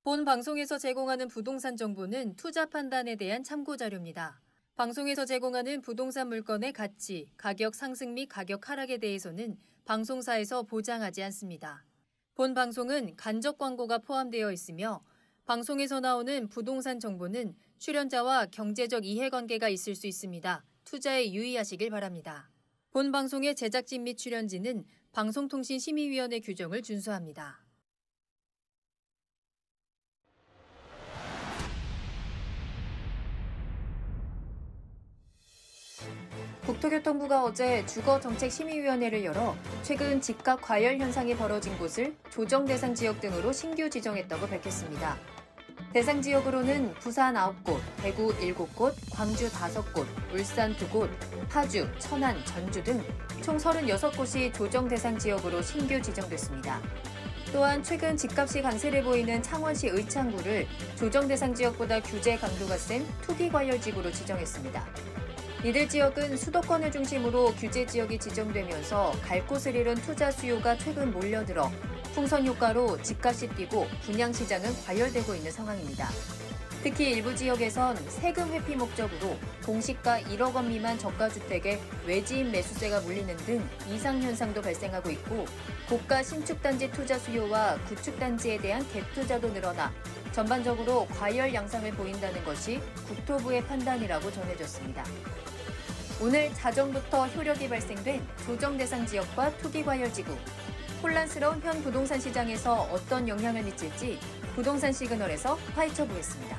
본 방송에서 제공하는 부동산 정보는 투자 판단에 대한 참고 자료입니다. 방송에서 제공하는 부동산 물건의 가치, 가격 상승 및 가격 하락에 대해서는 방송사에서 보장하지 않습니다. 본 방송은 간접 광고가 포함되어 있으며 방송에서 나오는 부동산 정보는 출연자와 경제적 이해관계가 있을 수 있습니다. 투자에 유의하시길 바랍니다. 본 방송의 제작진 및 출연진은 방송통신심의위원회 규정을 준수합니다. 국토교통부가 어제 주거정책심의위원회를 열어 최근 집값 과열 현상이 벌어진 곳을 조정 대상 지역 등으로 신규 지정했다고 밝혔습니다. 대상 지역으로는 부산 9곳, 대구 7곳, 광주 5곳, 울산 2곳, 파주, 천안, 전주 등 총 36곳이 조정 대상 지역으로 신규 지정됐습니다. 또한 최근 집값이 강세를 보이는 창원시 의창구를 조정 대상 지역보다 규제 강도가 센 투기 과열 지구로 지정했습니다. 이들 지역은 수도권을 중심으로 규제 지역이 지정되면서 갈 곳을 잃은 투자 수요가 최근 몰려들어 풍선 효과로 집값이 뛰고 분양시장은 과열되고 있는 상황입니다. 특히 일부 지역에선 세금 회피 목적으로 공시가 1억 원 미만 저가주택에 외지인 매수세가 몰리는 등 이상현상도 발생하고 있고 고가 신축단지 투자 수요와 구축단지에 대한 갭투자도 늘어나 전반적으로 과열 양상을 보인다는 것이 국토부의 판단이라고 전해졌습니다. 오늘 자정부터 효력이 발생된 조정 대상 지역과 투기 과열 지구. 혼란스러운 현 부동산 시장에서 어떤 영향을 미칠지 부동산 시그널에서 파헤쳐 보겠습니다.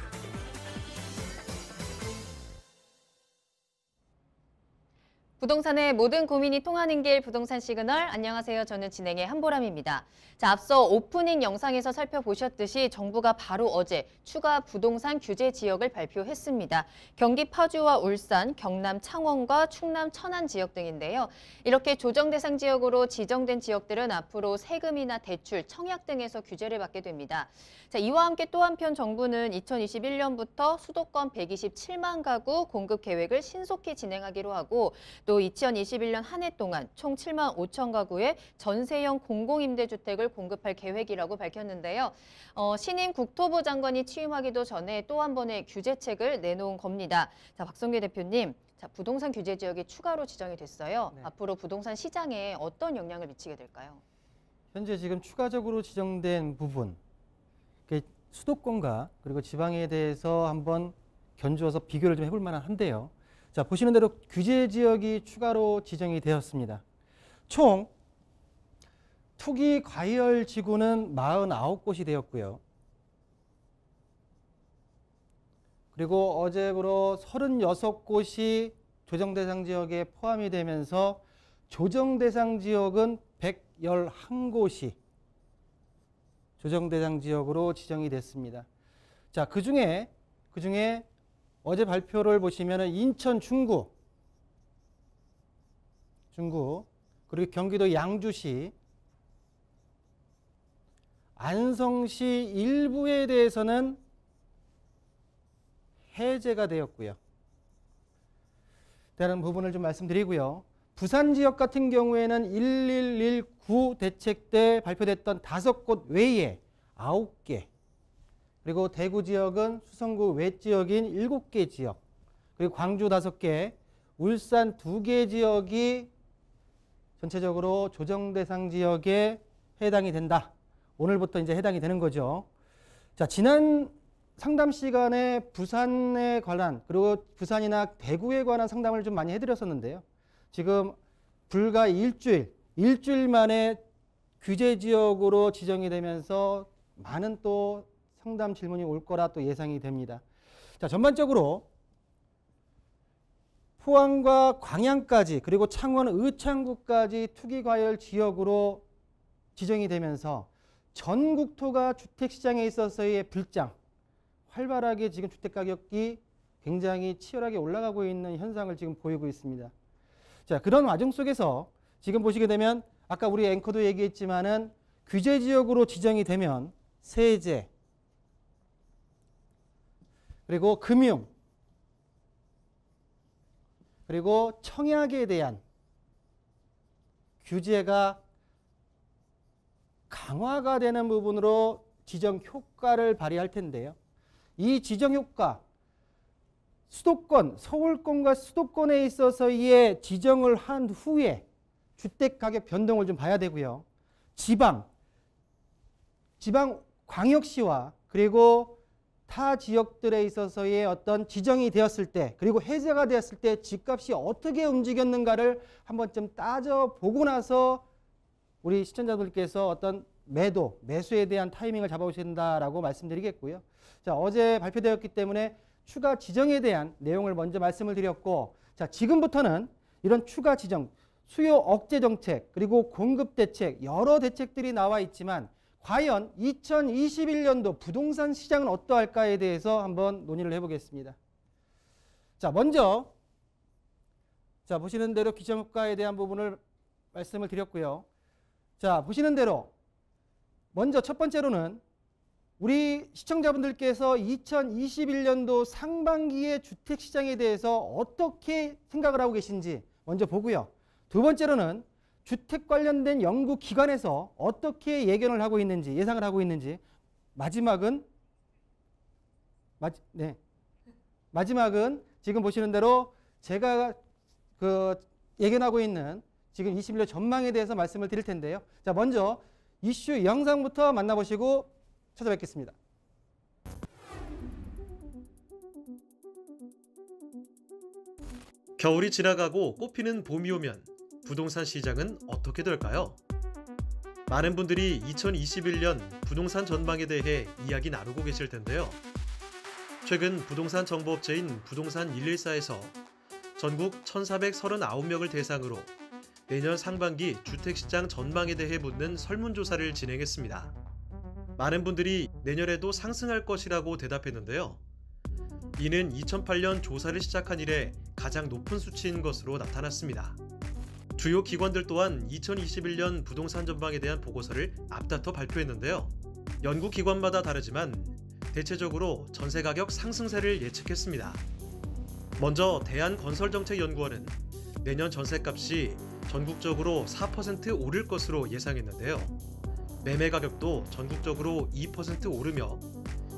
부동산의 모든 고민이 통하는 길 부동산 시그널. 안녕하세요. 저는 진행의 한보람입니다. 자, 앞서 오프닝 영상에서 살펴보셨듯이 정부가 바로 어제 추가 부동산 규제 지역을 발표했습니다. 경기 파주와 울산, 경남 창원과 충남 천안 지역 등인데요. 이렇게 조정 대상 지역으로 지정된 지역들은 앞으로 세금이나 대출, 청약 등에서 규제를 받게 됩니다. 자, 이와 함께 또 한편 정부는 2021년부터 수도권 127만 가구 공급 계획을 신속히 진행하기로 하고 또 2021년 한 해 동안 총 7만 5천 가구의 전세형 공공임대주택을 공급할 계획이라고 밝혔는데요. 신임 국토부 장관이 취임하기도 전에 또 한 번의 규제책을 내놓은 겁니다. 자, 박성규 대표님, 자, 부동산 규제 지역이 추가로 지정이 됐어요. 네. 앞으로 부동산 시장에 어떤 영향을 미치게 될까요? 현재 지금 추가적으로 지정된 부분, 수도권과 그리고 지방에 대해서 한번 견주어서 비교를 좀 해볼 만한 한데요. 자, 보시는 대로 규제 지역이 추가로 지정이 되었습니다. 총 투기 과열 지구는 49곳이 되었고요. 그리고 어제부로 36곳이 조정 대상 지역에 포함이 되면서 조정 대상 지역은 111곳이 조정 대상 지역으로 지정이 됐습니다. 자, 그중에 어제 발표를 보시면은 인천 중구, 그리고 경기도 양주시, 안성시 일부에 대해서는 해제가 되었고요. 다른 부분을 좀 말씀드리고요. 부산 지역 같은 경우에는 1119 대책 때 발표됐던 5곳 외에 9개, 그리고 대구 지역은 수성구 외 지역인 7개 지역, 그리고 광주 5개, 울산 2개 지역이 전체적으로 조정 대상 지역에 해당이 된다. 오늘부터 이제 해당이 되는 거죠. 자, 지난 상담 시간에 부산에 관한, 그리고 부산이나 대구에 관한 상담을 좀 많이 해드렸었는데요. 지금 불과 일주일 만에 규제 지역으로 지정이 되면서 많은 또 상담 질문이 올 거라 또 예상이 됩니다. 자, 전반적으로 포항과 광양까지 그리고 창원 의창구까지 투기과열 지역으로 지정이 되면서 전 국토가 주택시장에 있어서의 불장, 활발하게 지금 주택가격이 굉장히 치열하게 올라가고 있는 현상을 지금 보이고 있습니다. 자, 그런 와중 속에서 지금 보시게 되면 아까 우리 앵커도 얘기했지만은 규제지역으로 지정이 되면 세제, 그리고 금융, 그리고 청약에 대한 규제가 강화가 되는 부분으로 지정 효과를 발휘할 텐데요. 이 지정 효과, 수도권, 서울권과 수도권에 있어서의 지정을 한 후에 주택가격 변동을 좀 봐야 되고요. 지방 광역시와 그리고 타 지역들에 있어서의 어떤 지정이 되었을 때 그리고 해제가 되었을 때 집값이 어떻게 움직였는가를 한번 좀 따져보고 나서 우리 시청자분들께서 어떤 매수에 대한 타이밍을 잡아오셔야 된다라고 말씀드리겠고요. 자, 어제 발표되었기 때문에 추가 지정에 대한 내용을 먼저 말씀을 드렸고, 자, 지금부터는 이런 추가 지정, 수요 억제 정책, 그리고 공급 대책, 여러 대책들이 나와 있지만 과연 2021년도 부동산 시장은 어떠할까에 대해서 한번 논의를 해보겠습니다. 자, 먼저 보시는 대로 기정효과에 대한 부분을 말씀을 드렸고요. 자, 보시는 대로 먼저 첫 번째로는 우리 시청자분들께서 2021년도 상반기의 주택시장에 대해서 어떻게 생각을 하고 계신지 먼저 보고요. 두 번째로는 주택 관련된 연구기관에서 어떻게 예견을 하고 있는지, 예상을 하고 있는지, 마지막은 지금 보시는 대로 제가 예견하고 있는 지금 21년 전망에 대해서 말씀을 드릴 텐데요. 자, 먼저 이슈 영상부터 만나보시고 찾아뵙겠습니다. 겨울이 지나가고 꽃피는 봄이 오면 부동산 시장은 어떻게 될까요? 많은 분들이 2021년 부동산 전망에 대해 이야기 나누고 계실 텐데요. 최근 부동산 정보업체인 부동산 114에서 전국 1,439명을 대상으로 내년 상반기 주택시장 전망에 대해 묻는 설문조사를 진행했습니다. 많은 분들이 내년에도 상승할 것이라고 대답했는데요. 이는 2008년 조사를 시작한 이래 가장 높은 수치인 것으로 나타났습니다. 주요 기관들 또한 2021년 부동산 전망에 대한 보고서를 앞다퉈 발표했는데요. 연구기관마다 다르지만 대체적으로 전세가격 상승세를 예측했습니다. 먼저 대한건설정책연구원은 내년 전세값이 전국적으로 4% 오를 것으로 예상했는데요. 매매 가격도 전국적으로 2% 오르며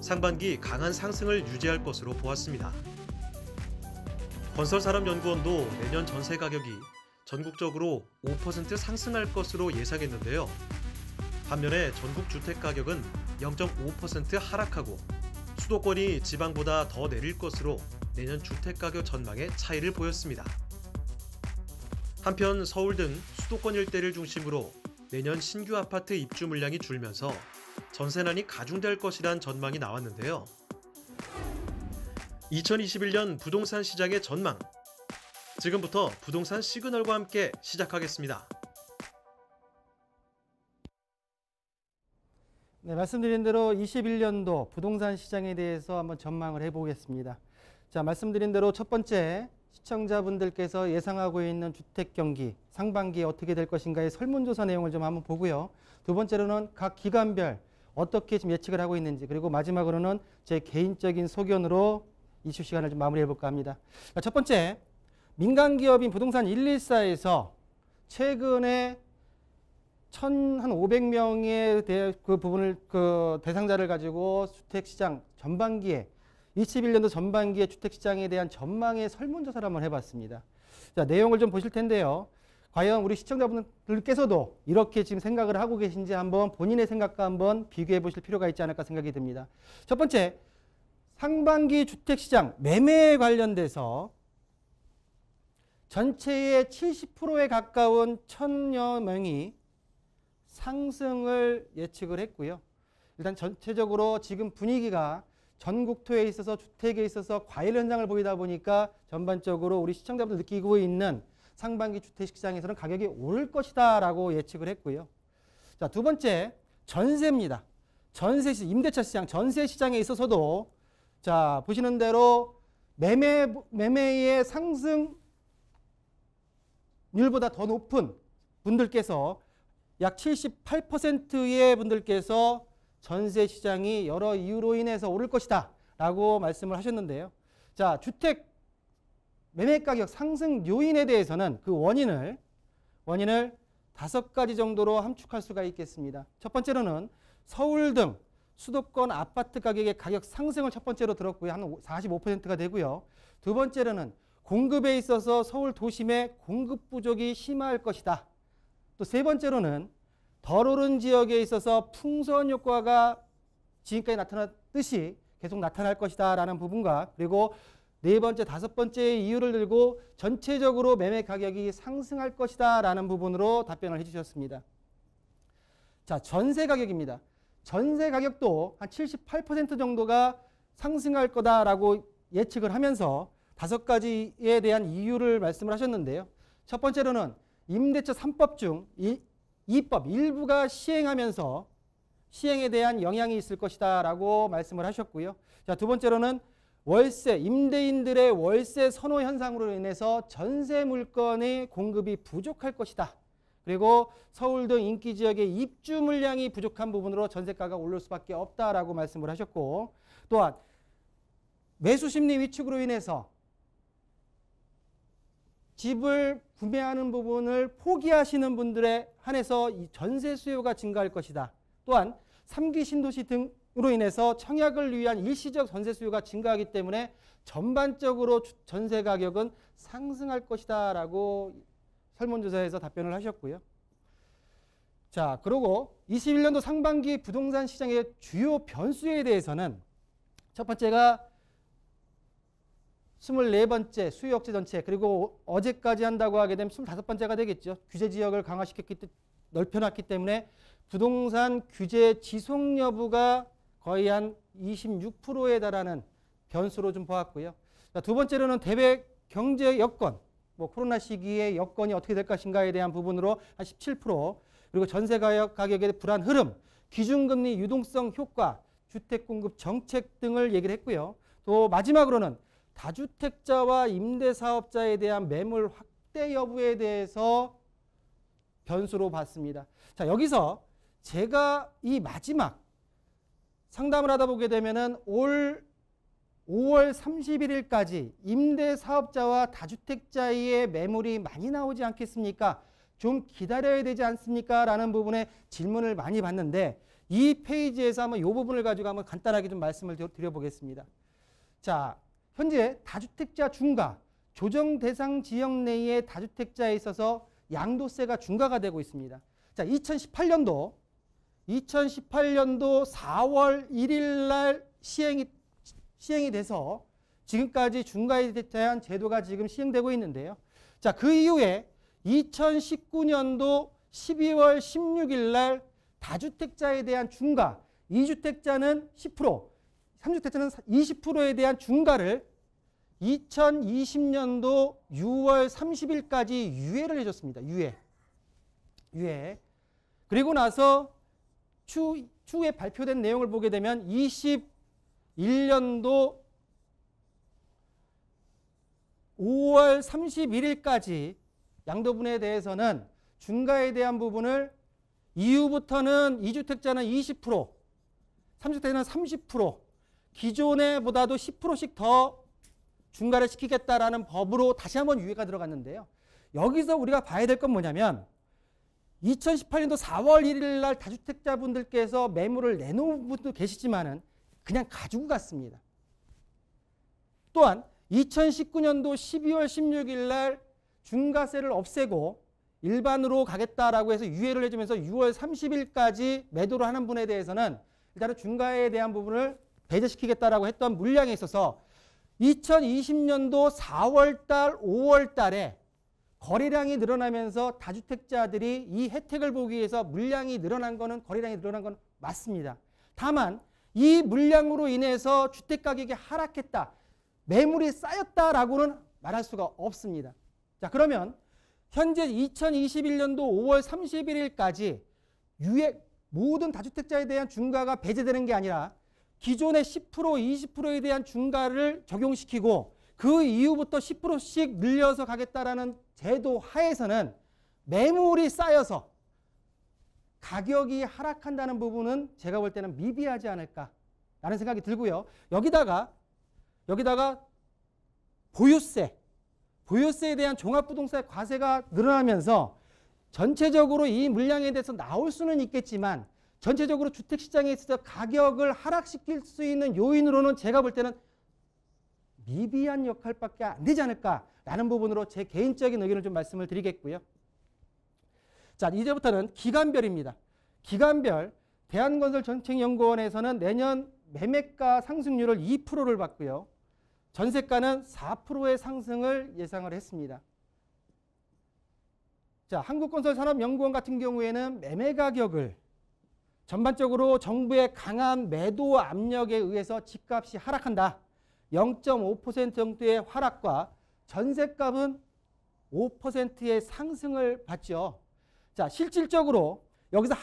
상반기 강한 상승을 유지할 것으로 보았습니다. 건설산업연구원도 내년 전세 가격이 전국적으로 5% 상승할 것으로 예상했는데요. 반면에 전국 주택 가격은 0.5% 하락하고 수도권이 지방보다 더 내릴 것으로 내년 주택 가격 전망에 차이를 보였습니다. 한편 서울 등 수도권 일대를 중심으로 내년 신규 아파트 입주 물량이 줄면서 전세난이 가중될 것이란 전망이 나왔는데요. 2021년 부동산 시장의 전망. 지금부터 부동산 시그널과 함께 시작하겠습니다. 네, 말씀드린 대로 21년도 부동산 시장에 대해서 한번 전망을 해보겠습니다. 자, 말씀드린 대로 첫 번째, 시청자분들께서 예상하고 있는 주택 경기 상반기에 어떻게 될 것인가의 설문조사 내용을 좀 한번 보고요. 두 번째로는 각 기관별 어떻게 지금 예측을 하고 있는지, 그리고 마지막으로는 제 개인적인 소견으로 이슈 시간을 좀 마무리해 볼까 합니다. 자, 첫 번째, 민간기업인 부동산 114에서 최근에 1,500명의 그 부분을 대상자를 가지고 주택시장 전반기에 21년도 전반기의 주택시장에 대한 전망의 설문조사를 한번 해봤습니다. 자, 내용을 좀 보실 텐데요. 과연 우리 시청자분들께서도 이렇게 지금 생각을 하고 계신지 한번 본인의 생각과 한번 비교해 보실 필요가 있지 않을까 생각이 듭니다. 첫 번째, 상반기 주택시장 매매에 관련돼서 전체의 70%에 가까운 1,000여 명이 상승을 예측을 했고요. 일단 전체적으로 지금 분위기가 전국토에 있어서 주택에 있어서 과열 현상을 보이다 보니까 전반적으로 우리 시청자분들 느끼고 있는 상반기 주택시장에서는 가격이 오를 것이다 라고 예측을 했고요. 자, 두 번째, 전세입니다. 임대차 시장, 전세 시장에 있어서도 자, 보시는 대로 매매의 상승률보다 더 높은 분들께서 약 78%의 분들께서 전세 시장이 여러 이유로 인해서 오를 것이다 라고 말씀을 하셨는데요. 자, 주택 매매 가격 상승 요인에 대해서는 그 원인을 5가지 정도로 함축할 수가 있겠습니다. 첫 번째로는 서울 등 수도권 아파트 가격의 가격 상승을 첫 번째로 들었고요. 한 45%가 되고요. 두 번째로는 공급에 있어서 서울 도심의 공급 부족이 심할 것이다. 또 세 번째로는 덜 오른 지역에 있어서 풍선 효과가 지금까지 나타났듯이 계속 나타날 것이다 라는 부분과, 그리고 네 번째, 다섯 번째 이유를 들고 전체적으로 매매 가격이 상승할 것이다 라는 부분으로 답변을 해주셨습니다. 자, 전세 가격입니다. 전세 가격도 한 78% 정도가 상승할 거다라고 예측을 하면서 5가지에 대한 이유를 말씀을 하셨는데요. 첫 번째로는 임대차 3법 중 2법 일부가 시행하면서 시행에 대한 영향이 있을 것이다 라고 말씀을 하셨고요. 자, 두 번째로는 월세, 임대인들의 월세 선호 현상으로 인해서 전세 물건의 공급이 부족할 것이다. 그리고 서울 등 인기 지역의 입주 물량이 부족한 부분으로 전세가가 오를 수밖에 없다라고 말씀을 하셨고, 또한 매수 심리 위축으로 인해서 집을 구매하는 부분을 포기하시는 분들에 한해서 이 전세 수요가 증가할 것이다. 또한 3기 신도시 등으로 인해서 청약을 위한 일시적 전세 수요가 증가하기 때문에 전반적으로 전세 가격은 상승할 것이다 라고 설문조사에서 답변을 하셨고요. 자, 그리고 21년도 상반기 부동산 시장의 주요 변수에 대해서는 첫 번째가 24번째 수요 억제 정책, 그리고 어제까지 한다고 하게 되면 25번째가 되겠죠. 규제 지역을 넓혀놨기 때문에 부동산 규제 지속 여부가 거의 한 26%에 달하는 변수로 좀 보았고요. 자, 두 번째로는 대외 경제 여건, 코로나 시기에 여건이 어떻게 될 것인가에 대한 부분으로 한 17%, 그리고 전세 가격의 불안 흐름, 기준금리 유동성 효과, 주택 공급 정책 등을 얘기를 했고요. 또 마지막으로는 다주택자와 임대사업자에 대한 매물 확대 여부에 대해서 변수로 봤습니다. 자, 여기서 제가 이 마지막 상담을 하다 보게 되면은 올 5월 31일까지 임대사업자와 다주택자의 매물이 많이 나오지 않겠습니까? 좀 기다려야 되지 않습니까? 라는 부분에 질문을 많이 받는데, 이 페이지에서 한번 이 부분을 가지고 한번 간단하게 좀 말씀을 드려보겠습니다. 자, 현재 다주택자 중과, 조정 대상 지역 내의 다주택자에 있어서 양도세가 중과가 되고 있습니다. 자, 2018년도 4월 1일 날 시행이 돼서 지금까지 중과에 대한 제도가 지금 시행되고 있는데요. 자, 그 이후에 2019년도 12월 16일 날 다주택자에 대한 중과, 2주택자는 10%, 3주택자는 20%에 대한 중과를 2020년도 6월 30일까지 유예를 해줬습니다. 유예. 그리고 나서 추후에 발표된 내용을 보게 되면 21년도 5월 31일까지 양도분에 대해서는 중과에 대한 부분을 이후부터는 2주택자는 20%, 3주택자는 30%, 기존에 보다도 10%씩 더 중과를 시키겠다라는 법으로 다시 한번 유예가 들어갔는데요. 여기서 우리가 봐야 될 건 뭐냐면 2018년도 4월 1일 날 다주택자분들께서 매물을 내놓은 분도 계시지만은 그냥 가지고 갔습니다. 또한 2019년도 12월 16일 날 중과세를 없애고 일반으로 가겠다라고 해서 유예를 해주면서 6월 30일까지 매도를 하는 분에 대해서는 일단은 중과에 대한 부분을 배제시키겠다라고 했던 물량에 있어서 2020년도 4월달, 5월달에 거래량이 늘어나면서 다주택자들이 이 혜택을 보기 위해서 물량이 늘어난 거는, 거래량이 늘어난 건 맞습니다. 다만 이 물량으로 인해서 주택가격이 하락했다, 매물이 쌓였다라고는 말할 수가 없습니다. 자, 그러면 현재 2021년도 5월 31일까지 모든 다주택자에 대한 중과가 배제되는 게 아니라 기존의 10%, 20%에 대한 중과를 적용시키고 그 이후부터 10%씩 늘려서 가겠다라는 제도 하에서는 매물이 쌓여서 가격이 하락한다는 부분은 제가 볼 때는 미비하지 않을까라는 생각이 들고요. 여기다가 보유세에 대한 종합부동산 과세가 늘어나면서 전체적으로 이 물량에 대해서 나올 수는 있겠지만 전체적으로 주택시장에 있어서 가격을 하락시킬 수 있는 요인으로는 제가 볼 때는 미비한 역할밖에 안 되지 않을까라는 부분으로 제 개인적인 의견을 좀 말씀을 드리겠고요. 자, 이제부터는 기간별입니다. 기간별 대한건설정책연구원에서는 내년 매매가 상승률을 2%를 봤고요. 전세가는 4%의 상승을 예상을 했습니다. 자, 한국건설산업연구원 같은 경우에는 매매 가격을 전반적으로 정부의 강한 매도 압력에 의해서 집값이 하락한다. 0.5% 정도의 하락과 전세값은 5%의 상승을 봤죠. 자, 실질적으로 여기서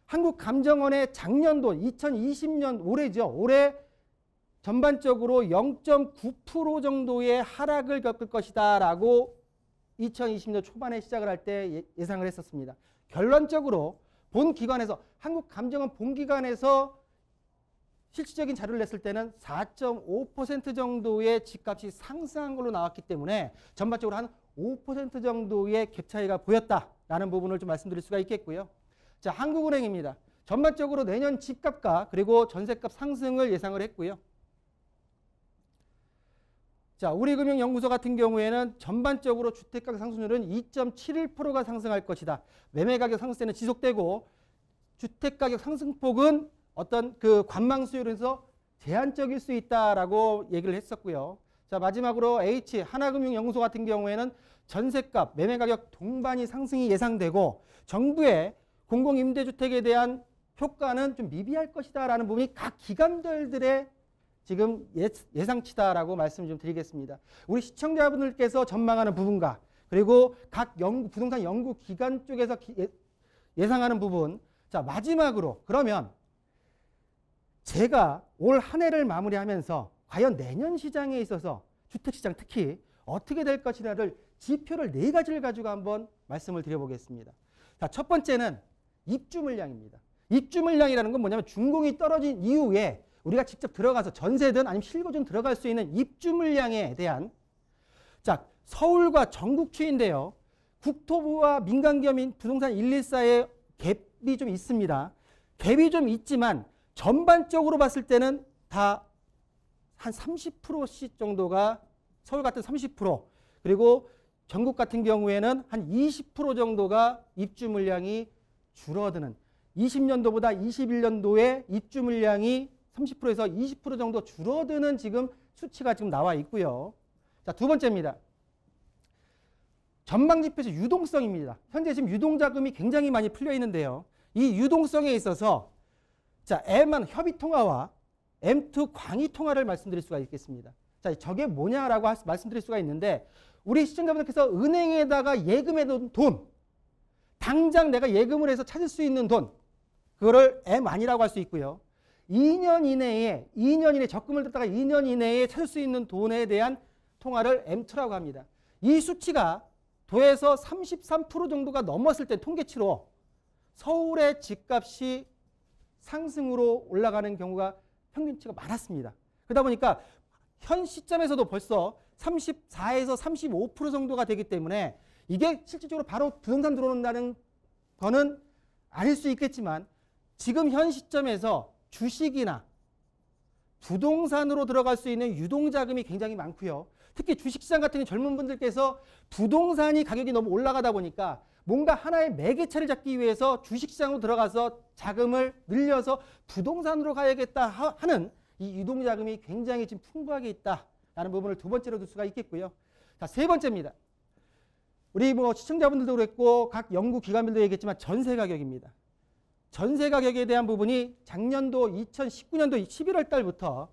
한국감정원의 작년도 2020년 올해죠. 올해 전반적으로 0.9% 정도의 하락을 겪을 것이다 라고 2020년 초반에 시작을 할 때 예상을 했었습니다. 결론적으로 본기관에서 한국감정원 본기관에서 실질적인 자료를 냈을 때는 4.5% 정도의 집값이 상승한 걸로 나왔기 때문에 전반적으로 한 5% 정도의 갭 차이가 보였다라는 부분을 좀 말씀드릴 수가 있겠고요. 자, 한국은행입니다. 전반적으로 내년 집값과 그리고 전세값 상승을 예상을 했고요. 자, 우리금융연구소 같은 경우에는 전반적으로 주택가격 상승률은 2.71%가 상승할 것이다. 매매가격 상승세는 지속되고 주택가격 상승폭은 어떤 그 관망 수요에서 제한적일 수 있다라고 얘기를 했었고요. 자, 마지막으로 하나금융연구소 같은 경우에는 전세값, 매매가격 동반이 상승이 예상되고 정부의 공공임대주택에 대한 효과는 좀 미비할 것이다라는 부분이 각 기관들의 지금 예상치다라고 말씀을 좀 드리겠습니다. 우리 시청자분들께서 전망하는 부분과 그리고 각 부동산 연구기관 쪽에서 예상하는 부분. 자, 마지막으로 그러면 제가 올 한 해를 마무리하면서 과연 내년 시장에 있어서 주택시장 특히 어떻게 될 것이냐를 지표를 4가지를 가지고 한번 말씀을 드려보겠습니다. 자, 첫 번째는 입주 물량입니다. 입주 물량이라는 건 뭐냐면 준공이 떨어진 이후에 우리가 직접 들어가서 전세든 아니면 실거주든 들어갈 수 있는 입주 물량에 대한 자, 서울과 전국 추이인데요. 국토부와 민간기업인 부동산 114의 갭이 좀 있습니다. 갭이 좀 있지만 전반적으로 봤을 때는 다 한 30%씩 정도가 서울 같은 30% 그리고 전국 같은 경우에는 한 20% 정도가 입주 물량이 줄어드는 20년도보다 21년도에 입주 물량이 30%에서 20% 정도 줄어드는 지금 수치가 지금 나와 있고요. 자, 두 번째입니다. 전망지표에서 유동성입니다. 현재 지금 유동자금이 굉장히 많이 풀려 있는데요. 이 유동성에 있어서 자, M1 협의통화와 M2 광의통화를 말씀드릴 수가 있겠습니다. 자, 저게 뭐냐라고 말씀드릴 수가 있는데 우리 시청자분들께서 은행에다가 예금해둔 돈, 당장 내가 예금을 해서 찾을 수 있는 돈, 그거를 M1이라고 할 수 있고요. 2년 이내에 적금을 들다가 2년 이내에 찾을 수 있는 돈에 대한 통화를 M2라고 합니다. 이 수치가 도에서 33% 정도가 넘었을 때 통계치로 서울의 집값이 상승으로 올라가는 경우가 평균치가 많았습니다. 그러다 보니까 현 시점에서도 벌써 34에서 35% 정도가 되기 때문에 이게 실질적으로 바로 부동산 들어온다는 거는 아닐 수 있겠지만 지금 현 시점에서 주식이나 부동산으로 들어갈 수 있는 유동자금이 굉장히 많고요. 특히 주식시장 같은 젊은 분들께서 부동산이 가격이 너무 올라가다 보니까 뭔가 하나의 매개체를 잡기 위해서 주식시장으로 들어가서 자금을 늘려서 부동산으로 가야겠다 하는 이 유동자금이 굉장히 지금 풍부하게 있다라는 부분을 두 번째로 둘 수가 있겠고요. 자, 세 번째입니다. 우리 시청자분들도 그랬고 각 연구기관들도 얘기했지만 전세 가격입니다. 전세 가격에 대한 부분이 작년도 2019년도 11월 달부터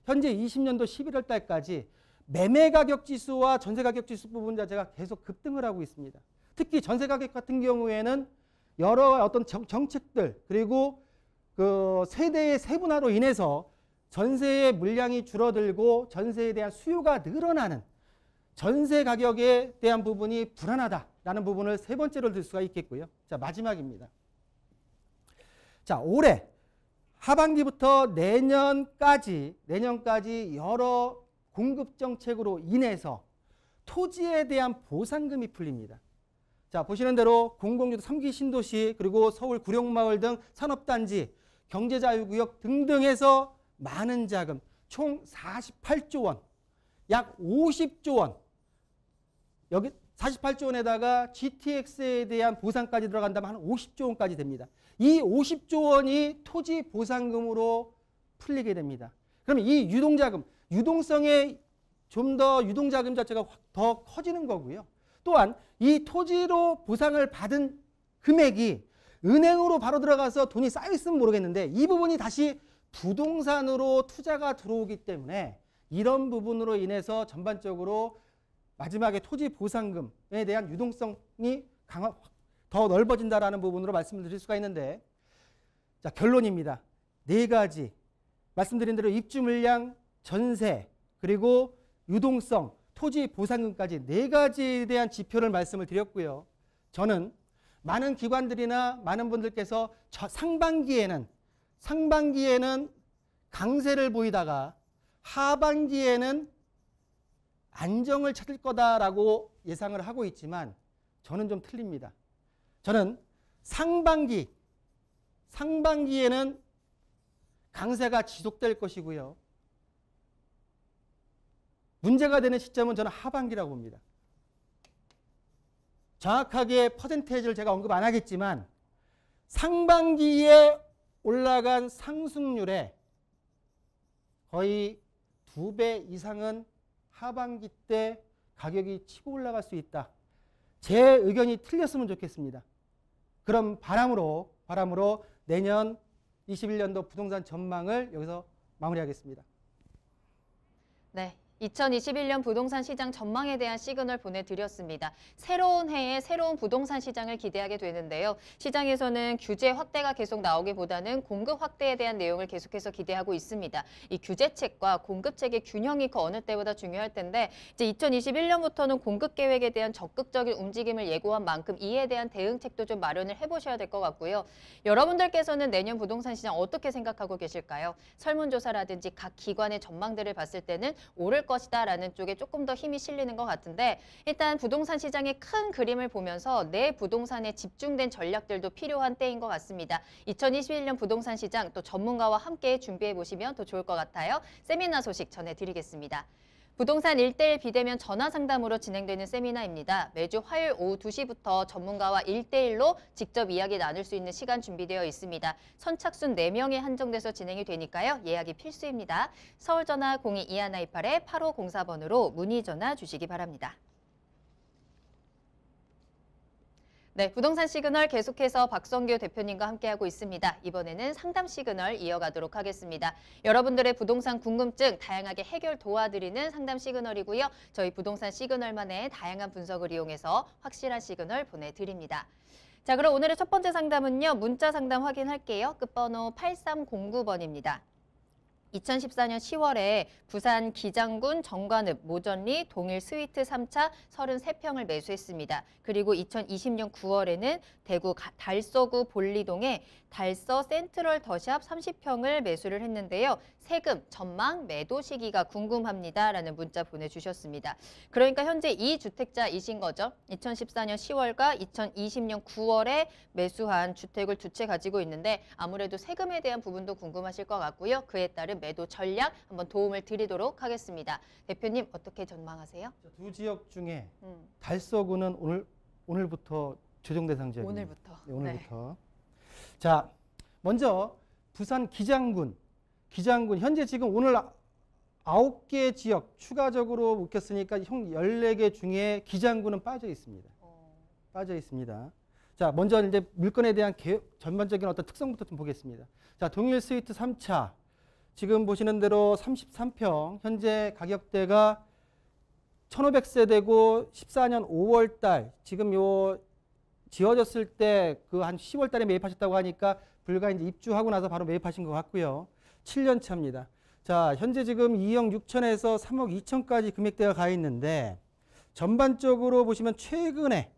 현재 20년도 11월 달까지 매매 가격 지수와 전세 가격 지수 부분 자체가 계속 급등을 하고 있습니다. 특히 전세 가격 같은 경우에는 여러 어떤 정책들 그리고 그 세대의 세분화로 인해서 전세의 물량이 줄어들고 전세에 대한 수요가 늘어나는 전세 가격에 대한 부분이 불안하다라는 부분을 세 번째로 들 수가 있겠고요. 자, 마지막입니다. 자, 올해 하반기부터 내년까지 여러 공급 정책으로 인해서 토지에 대한 보상금이 풀립니다. 자, 보시는 대로 공공주도 3기 신도시 그리고 서울 구룡마을 등 산업단지, 경제자유구역 등등에서 많은 자금, 총 48조 원, 약 50조 원, 여기 48조 원에다가 GTX에 대한 보상까지 들어간다면 한 50조 원까지 됩니다. 이 50조 원이 토지 보상금으로 풀리게 됩니다. 그러면 이 유동자금, 유동성의 좀 더 유동자금 자체가 더 커지는 거고요. 또한 이 토지로 보상을 받은 금액이 은행으로 바로 들어가서 돈이 쌓여있으면 모르겠는데 이 부분이 다시 부동산으로 투자가 들어오기 때문에 이런 부분으로 인해서 전반적으로 마지막에 토지 보상금에 대한 유동성이 더 넓어진다라는 부분으로 말씀을 드릴 수가 있는데, 자, 결론입니다. 네 가지 말씀드린 대로 입주 물량, 전세, 그리고 유동성, 토지 보상금까지 네 가지에 대한 지표를 말씀을 드렸고요. 저는 많은 기관들이나 많은 분들께서 상반기에는 강세를 보이다가 하반기에는 안정을 찾을 거다라고 예상을 하고 있지만 저는 좀 틀립니다. 저는 상반기에는 강세가 지속될 것이고요. 문제가 되는 시점은 저는 하반기라고 봅니다. 정확하게 퍼센테이지를 제가 언급 안 하겠지만 상반기에 올라간 상승률에 거의 2배 이상은 하반기 때 가격이 치고 올라갈 수 있다. 제 의견이 틀렸으면 좋겠습니다. 그럼 바람으로 내년 21년도 부동산 전망을 여기서 마무리하겠습니다. 네. 2021년 부동산 시장 전망에 대한 시그널 보내드렸습니다. 새로운 해에 새로운 부동산 시장을 기대하게 되는데요. 시장에서는 규제 확대가 계속 나오기보다는 공급 확대에 대한 내용을 계속해서 기대하고 있습니다. 이 규제책과 공급책의 균형이 그 어느 때보다 중요할 텐데 이제 2021년부터는 공급 계획에 대한 적극적인 움직임을 예고한 만큼 이에 대한 대응책도 좀 마련을 해보셔야 될 것 같고요. 여러분들께서는 내년 부동산 시장 어떻게 생각하고 계실까요? 설문조사라든지 각 기관의 전망들을 봤을 때는 오를 것이다라는 쪽에 조금 더 힘이 실리는 것 같은데 일단 부동산 시장의 큰 그림을 보면서 내 부동산에 집중된 전략들도 필요한 때인 것 같습니다. 2021년 부동산 시장 또 전문가와 함께 준비해 보시면 더 좋을 것 같아요. 세미나 소식 전해드리겠습니다. 부동산 1:1 비대면 전화 상담으로 진행되는 세미나입니다. 매주 화요일 오후 2시부터 전문가와 1:1로 직접 이야기 나눌 수 있는 시간 준비되어 있습니다. 선착순 4명에 한정돼서 진행이 되니까요. 예약이 필수입니다. 서울전화 02-2128-8504번으로 문의 전화 주시기 바랍니다. 네, 부동산 시그널 계속해서 박성규 대표님과 함께하고 있습니다. 이번에는 상담 시그널 이어가도록 하겠습니다. 여러분들의 부동산 궁금증 다양하게 해결 도와드리는 상담 시그널이고요. 저희 부동산 시그널만의 다양한 분석을 이용해서 확실한 시그널 보내드립니다. 자, 그럼 오늘의 첫 번째 상담은요. 문자 상담 확인할게요. 끝번호 8309번입니다. 2014년 10월에 부산 기장군 정관읍 모전리 동일 스위트 3차 33평을 매수했습니다. 그리고 2020년 9월에는 대구 달서구 볼리동에 달서 센트럴 더샵 30평을 매수를 했는데요. 세금, 전망, 매도 시기가 궁금합니다라는 문자 보내주셨습니다. 그러니까 현재 이 주택자이신 거죠. 2014년 10월과 2020년 9월에 매수한 주택을 두 채 가지고 있는데 아무래도 세금에 대한 부분도 궁금하실 것 같고요. 그에 따른 매도 전략 한번 도움을 드리도록 하겠습니다. 대표님 어떻게 전망하세요? 두 지역 중에 달서구는 오늘부터 조정 대상 지역입니다. 오늘부터. 네, 오늘부터. 네. 자, 먼저 부산 기장군 현재 지금 오늘 9개 지역 추가적으로 묶였으니까 총 14개 중에 기장군은 빠져 있습니다. 빠져 있습니다. 자, 먼저 이제 물건에 대한 전반적인 어떤 특성부터 좀 보겠습니다. 자, 동일 스위트 3차. 지금 보시는 대로 33평, 현재 가격대가 1500세대고 14년 5월 달, 지금 요 지어졌을 때 그 한 10월 달에 매입하셨다고 하니까 불과 이제 입주하고 나서 바로 매입하신 것 같고요. 7년 차입니다. 자, 현재 지금 2억 6천에서 3억 2천까지 금액대가 가 있는데 전반적으로 보시면 최근에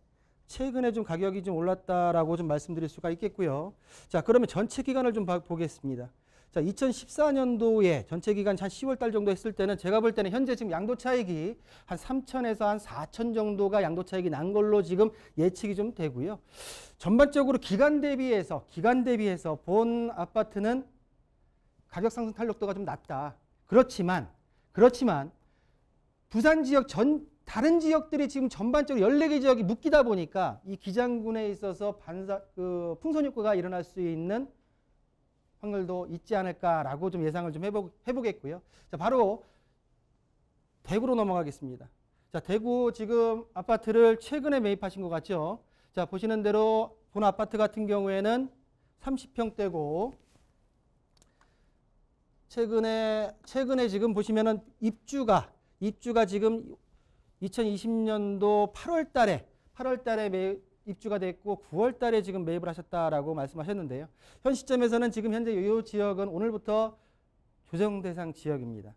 좀 가격이 좀 올랐다라고 좀 말씀드릴 수가 있겠고요. 자, 그러면 전체 기간을 좀 보겠습니다. 자, 2014년도에 전체 기간 한 10월 달 정도 했을 때는 제가 볼 때는 현재 지금 양도 차익이 한 3천에서 한 4천 정도가 양도 차익이 난 걸로 지금 예측이 좀 되고요. 전반적으로 기간 대비해서 본 아파트는 가격 상승 탄력도가 좀 낮다. 그렇지만 부산 지역 다른 지역들이 지금 전반적으로 14개 지역이 묶이다 보니까 이 기장군에 있어서 풍선효과가 일어날 수 있는 확률도 있지 않을까라고 좀 예상을 좀 해보겠고요. 자, 바로 대구로 넘어가겠습니다. 자, 대구 지금 아파트를 최근에 매입하신 것 같죠? 자, 보시는 대로 본 아파트 같은 경우에는 30평대고 최근에 지금 보시면은 입주가 지금 2020년도 8월 달에 입주가 됐고 9월 달에 지금 매입을 하셨다라고 말씀하셨는데요. 현 시점에서는 지금 현재 이 지역은 오늘부터 조정 대상 지역입니다.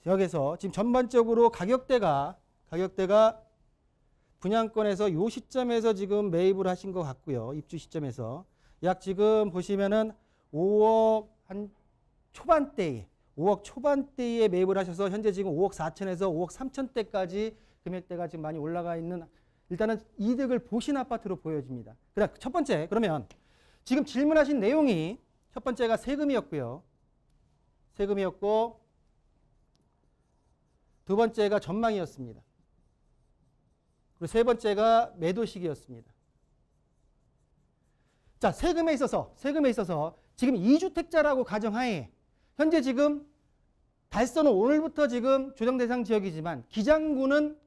지역에서 지금 전반적으로 가격대가 분양권에서 이 시점에서 지금 매입을 하신 것 같고요. 입주 시점에서 약 지금 보시면은 5억 초반대에 매입을 하셔서 현재 지금 5억 4천에서 5억 3천대까지 금액대가 지금 많이 올라가 있는, 일단은 이득을 보신 아파트로 보여집니다. 첫 번째, 그러면 지금 질문하신 내용이 첫 번째가 세금이었고 두 번째가 전망이었습니다. 그리고 세 번째가 매도 시기였습니다. 자, 세금에 있어서 지금 2주택자라고 가정하에 현재 지금 달서는 오늘부터 지금 조정 대상 지역이지만 기장군은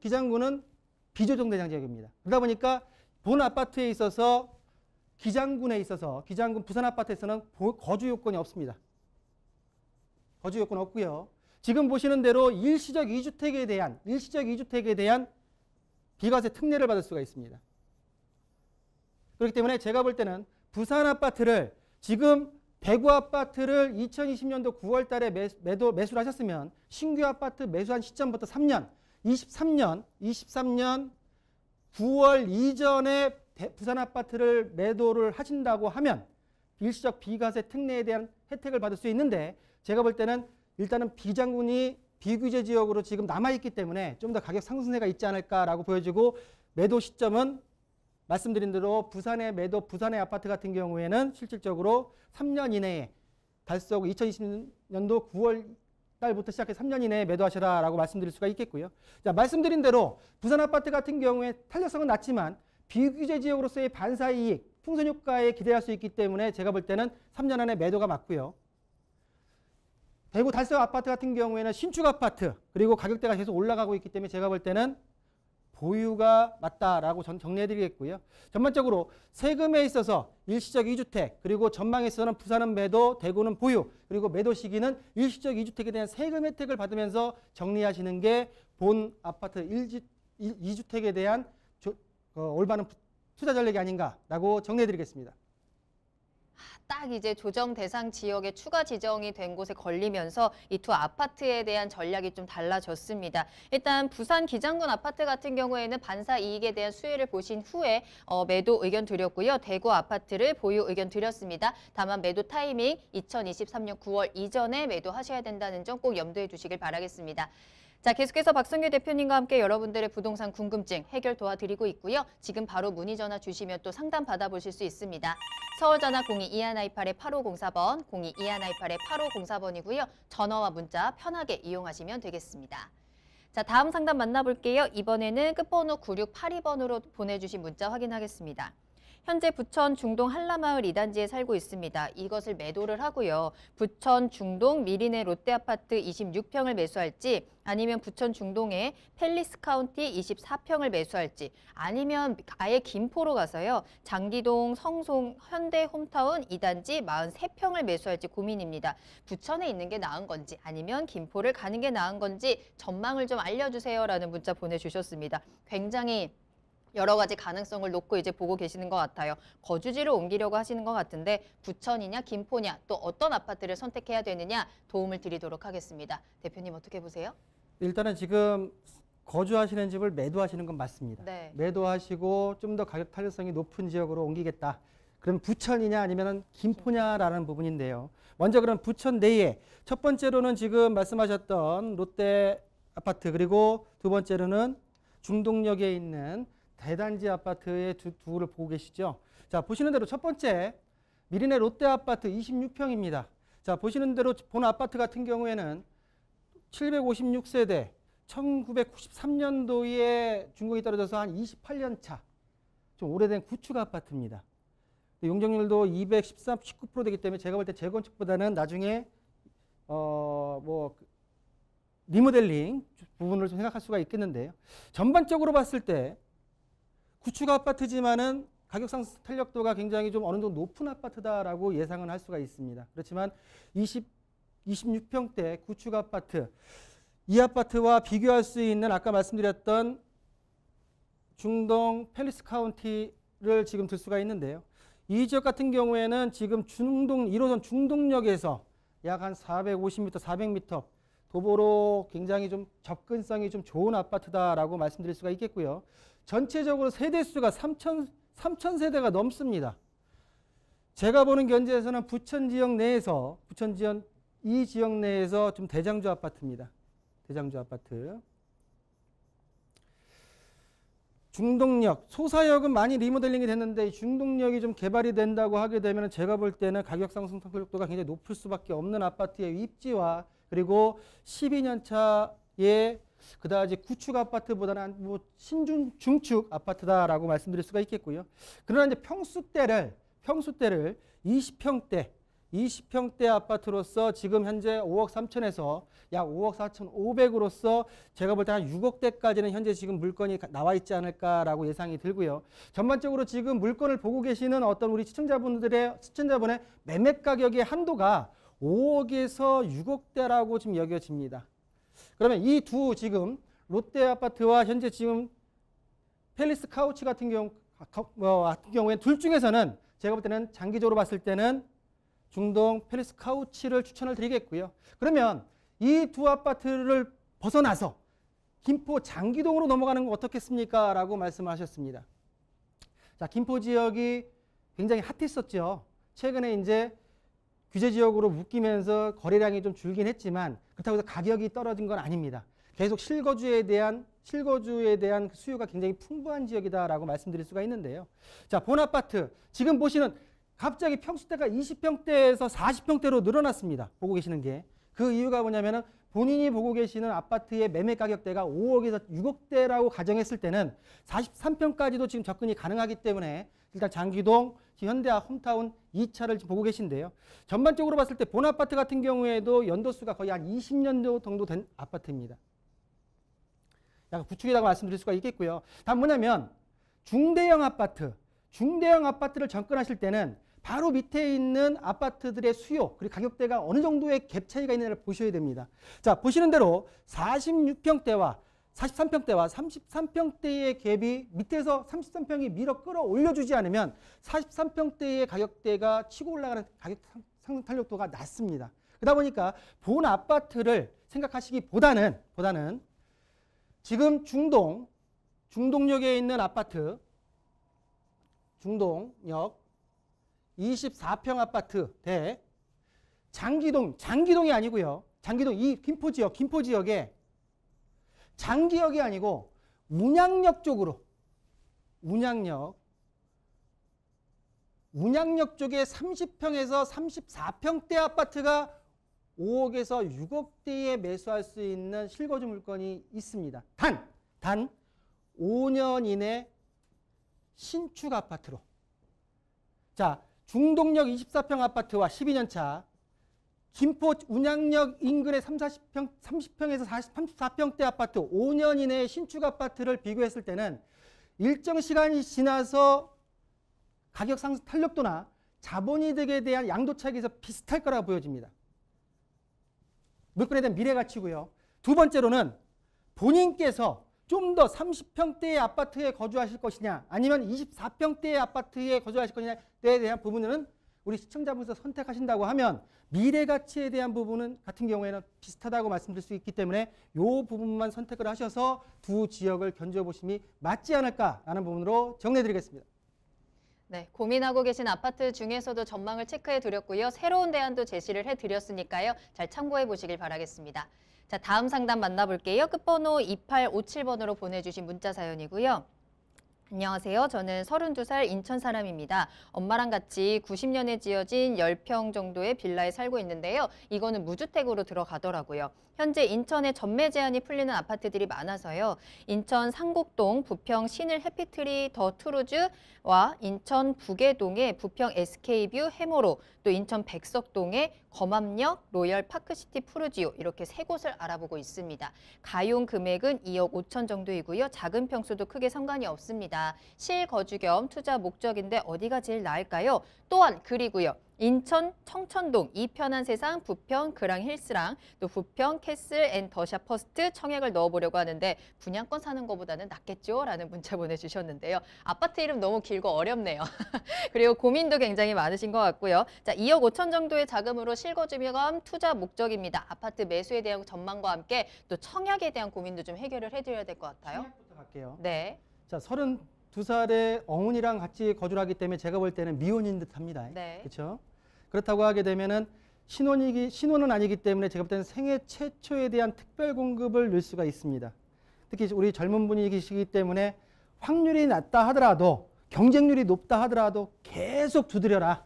비조정 대상 지역입니다. 그러다 보니까 본 아파트에 있어서 기장군 부산 아파트에서는 거주 요건이 없습니다. 거주 요건 없고요. 지금 보시는 대로 일시적 2주택에 대한 비과세 특례를 받을 수가 있습니다. 그렇기 때문에 제가 볼 때는 부산 아파트를 지금 대구 아파트를 2020년도 9월 달에 매수를 하셨으면 신규 아파트 매수한 시점부터 23년 9월 이전에 부산 아파트를 매도를 하신다고 하면 일시적 비과세 특례에 대한 혜택을 받을 수 있는데, 제가 볼 때는 일단은 비장군이 비규제 지역으로 지금 남아있기 때문에 좀 더 가격 상승세가 있지 않을까라고 보여지고, 매도 시점은 말씀드린 대로 부산의 아파트 같은 경우에는 실질적으로 3년 이내에 달성 2020년도 9월 달부터 시작해서 3년 이내에 매도하셔라라고 말씀드릴 수가 있겠고요. 자, 말씀드린 대로 부산 아파트 같은 경우에 탄력성은 낮지만 비규제 지역으로서의 반사이익, 풍선효과에 기대할 수 있기 때문에 제가 볼 때는 3년 안에 매도가 맞고요. 대구 달성 아파트 같은 경우에는 신축 아파트 그리고 가격대가 계속 올라가고 있기 때문에 제가 볼 때는 보유가 맞다라고 정리해드리겠고요. 전반적으로 세금에 있어서 일시적 2주택, 그리고 전망에 있어서는 부산은 매도, 대구는 보유, 그리고 매도 시기는 일시적 2주택에 대한 세금 혜택을 받으면서 정리하시는 게 본 아파트 2주택에 대한 올바른 투자 전략이 아닌가라고 정리해드리겠습니다. 딱 이제 조정 대상 지역에 추가 지정이 된 곳에 걸리면서 이 두 아파트에 대한 전략이 좀 달라졌습니다. 일단 부산 기장군 아파트 같은 경우에는 반사 이익에 대한 수혜를 보신 후에 매도 의견 드렸고요. 대구 아파트를 보유 의견 드렸습니다. 다만 매도 타이밍 2023년 9월 이전에 매도하셔야 된다는 점 꼭 염두해 주시길 바라겠습니다. 자, 계속해서 박성규 대표님과 함께 여러분들의 부동산 궁금증 해결 도와드리고 있고요. 지금 바로 문의 전화 주시면 또 상담 받아보실 수 있습니다. 서울 전화 02-2128-8504번, 02-2128-8504번이고요. 전화와 문자 편하게 이용하시면 되겠습니다. 자, 다음 상담 만나볼게요. 이번에는 끝번호 9682번으로 보내주신 문자 확인하겠습니다. 현재 부천 중동 한라마을 2단지에 살고 있습니다. 이것을 매도를 하고요. 부천 중동 미리네 롯데아파트 26평을 매수할지, 아니면 부천 중동의 팰리스 카운티 24평을 매수할지, 아니면 아예 김포로 가서요. 장기동 성송 현대 홈타운 2단지 43평을 매수할지 고민입니다. 부천에 있는 게 나은 건지 아니면 김포를 가는 게 나은 건지 전망을 좀 알려주세요라는 문자 보내주셨습니다. 굉장히 여러 가지 가능성을 놓고 이제 보고 계시는 것 같아요. 거주지를 옮기려고 하시는 것 같은데 부천이냐 김포냐 또 어떤 아파트를 선택해야 되느냐 도움을 드리도록 하겠습니다. 대표님 어떻게 보세요? 일단은 지금 거주하시는 집을 매도하시는 건 맞습니다. 네. 매도하시고 좀 더 가격 탄력성이 높은 지역으로 옮기겠다. 그럼 부천이냐 아니면 김포냐라는 부분인데요. 먼저 그럼 부천 내에 첫 번째로는 지금 말씀하셨던 롯데 아파트, 그리고 두 번째로는 중동역에 있는 대단지 아파트의 두를 보고 계시죠. 자, 보시는 대로 첫 번째 미리네 롯데 아파트 26평입니다. 자, 보시는 대로 본 아파트 같은 경우에는 756세대 1993년도에 준공이 떨어져서 한 28년 차 좀 오래된 구축 아파트입니다. 용적률도 19% 되기 때문에 제가 볼 때 재건축보다는 나중에 리모델링 부분을 좀 생각할 수가 있겠는데요. 전반적으로 봤을 때 구축 아파트지만은 가격 상승 탄력도가 굉장히 좀 어느 정도 높은 아파트다라고 예상은 할 수가 있습니다. 그렇지만 26평대 구축 아파트, 이 아파트와 비교할 수 있는 아까 말씀드렸던 중동 팰리스 카운티를 지금 들 수가 있는데요. 이 지역 같은 경우에는 지금 1호선 중동역에서 약 한 450m, 400m 도보로 굉장히 좀 접근성이 좀 좋은 아파트다라고 말씀드릴 수가 있겠고요. 전체적으로 세대수가 3,000세대가 넘습니다. 제가 보는 견지에서는 부천 지역 내에서 이 지역 내에서 좀 대장주 아파트입니다. 대장주 아파트. 중동역, 소사역은 많이 리모델링이 됐는데 중동역이 좀 개발이 된다고 하게 되면 제가 볼 때는 가격 상승 탄력도가 굉장히 높을 수밖에 없는 아파트의 입지와 그리고 12년 차의 그다지 구축 아파트보다는 뭐 중축 아파트다라고 말씀드릴 수가 있겠고요. 그러나 이제 평수대를 20평대 아파트로서 지금 현재 5억 3천에서 약 5억 4,500으로서 제가 볼 때 한 6억대까지는 현재 지금 물건이 나와 있지 않을까라고 예상이 들고요. 전반적으로 지금 물건을 보고 계시는 어떤 우리 시청자분의 매매 가격의 한도가 5억에서 6억대라고 지금 여겨집니다. 그러면 이 두 지금 롯데 아파트와 현재 지금 팰리스 카우치 같은 경우에 둘 중에서는 제가 볼 때는 장기적으로 봤을 때는 중동 팰리스 카우치를 추천을 드리겠고요. 그러면 이 두 아파트를 벗어나서 김포 장기동으로 넘어가는 건 어떻겠습니까? 라고 말씀하셨습니다. 자, 김포 지역이 굉장히 핫했었죠. 최근에 이제 규제 지역으로 묶이면서 거래량이 좀 줄긴 했지만 그렇다고 해서 가격이 떨어진 건 아닙니다. 계속 실거주에 대한 수요가 굉장히 풍부한 지역이다라고 말씀드릴 수가 있는데요. 자, 본 아파트 지금 보시는 갑자기 평수대가 20평대에서 40평대로 늘어났습니다. 보고 계시는 게. 그 이유가 뭐냐면은 본인이 보고 계시는 아파트의 매매 가격대가 5억에서 6억대라고 가정했을 때는 43평까지도 지금 접근이 가능하기 때문에 일단 장기동, 현대아, 홈타운 2차를 보고 계신데요. 전반적으로 봤을 때 본 아파트 같은 경우에도 연도수가 거의 한 20년 정도 된 아파트입니다. 약간 구축이라고 말씀드릴 수가 있겠고요. 다음 뭐냐면 중대형 아파트를 접근하실 때는 바로 밑에 있는 아파트들의 수요 그리고 가격대가 어느 정도의 갭 차이가 있는지를 보셔야 됩니다. 자, 보시는 대로 46평대와 43평대와 33평대의 갭이 밑에서 33평이 밀어 끌어올려주지 않으면 43평대의 가격대가 치고 올라가는 가격 상승 탄력도가 낮습니다. 그러다 보니까 본 아파트를 생각하시기보다는 지금 중동역에 있는 아파트, 중동역 24평 아파트 대 장기동이 아니고요. 장기동 이 김포 지역에 장기역이 아니고 운양역 쪽으로 운양역 쪽에 30평에서 34평대 아파트가 5억에서 6억대에 매수할 수 있는 실거주 물건이 있습니다. 단 5년 이내 신축 아파트로. 자, 중동역 24평 아파트와 12년 차, 김포 운양역 인근의 30평에서 34평대 아파트 5년 이내의 신축 아파트를 비교했을 때는 일정 시간이 지나서 가격 상승 탄력도나 자본이득에 대한 양도 차익에서 비슷할 거라고 보여집니다. 물건에 대한 미래 가치고요. 두 번째로는 본인께서 좀 더 30평대의 아파트에 거주하실 것이냐 아니면 24평대의 아파트에 거주하실 것이냐에 대한 부분은 우리 시청자분께서 선택하신다고 하면 미래 가치에 대한 부분은 같은 경우에는 비슷하다고 말씀드릴 수 있기 때문에 이 부분만 선택을 하셔서 두 지역을 견주어 보심이 맞지 않을까라는 부분으로 정리해 드리겠습니다. 네, 고민하고 계신 아파트 중에서도 전망을 체크해 드렸고요. 새로운 대안도 제시를 해 드렸으니까요. 잘 참고해 보시길 바라겠습니다. 자, 다음 상담 만나볼게요. 끝번호 2857번으로 보내주신 문자 사연이고요. 안녕하세요. 저는 32살 인천 사람입니다. 엄마랑 같이 90년에 지어진 10평 정도의 빌라에 살고 있는데요. 이거는 무주택으로 들어가더라고요. 현재 인천에 전매 제한이 풀리는 아파트들이 많아서요. 인천 상곡동 부평 신일 해피트리 더 투르즈와 인천 북계동의 부평 SK뷰 해모로, 또 인천 백석동의 검암역 로열 파크시티 푸르지오, 이렇게 세 곳을 알아보고 있습니다. 가용 금액은 2억 5천 정도이고요. 작은 평수도 크게 상관이 없습니다. 실거주 겸 투자 목적인데 어디가 제일 나을까요? 또한 그리고요. 인천 청천동 이편한 세상 부평 그랑 힐스랑 또 부평 캐슬 앤 더샵 퍼스트 청약을 넣어보려고 하는데 분양권 사는 것보다는 낫겠죠? 라는 문자 보내주셨는데요. 아파트 이름 너무 길고 어렵네요. 그리고 고민도 굉장히 많으신 것 같고요. 자, 2억 5천 정도의 자금으로 실거주겸 투자 목적입니다. 아파트 매수에 대한 전망과 함께 또 청약에 대한 고민도 좀 해결을 해드려야 될 것 같아요. 청약부터 갈게요. 네. 자, 32살의 어머니랑 같이 거주를 하기 때문에 제가 볼 때는 미혼인 듯합니다. 네. 그렇죠? 그렇다고 하게 되면은 신혼은 아니기 때문에 제가 볼 때는 생애 최초에 대한 특별 공급을 넣을 수가 있습니다. 특히 우리 젊은 분이 계시기 때문에 확률이 낮다 하더라도, 경쟁률이 높다 하더라도 계속 두드려라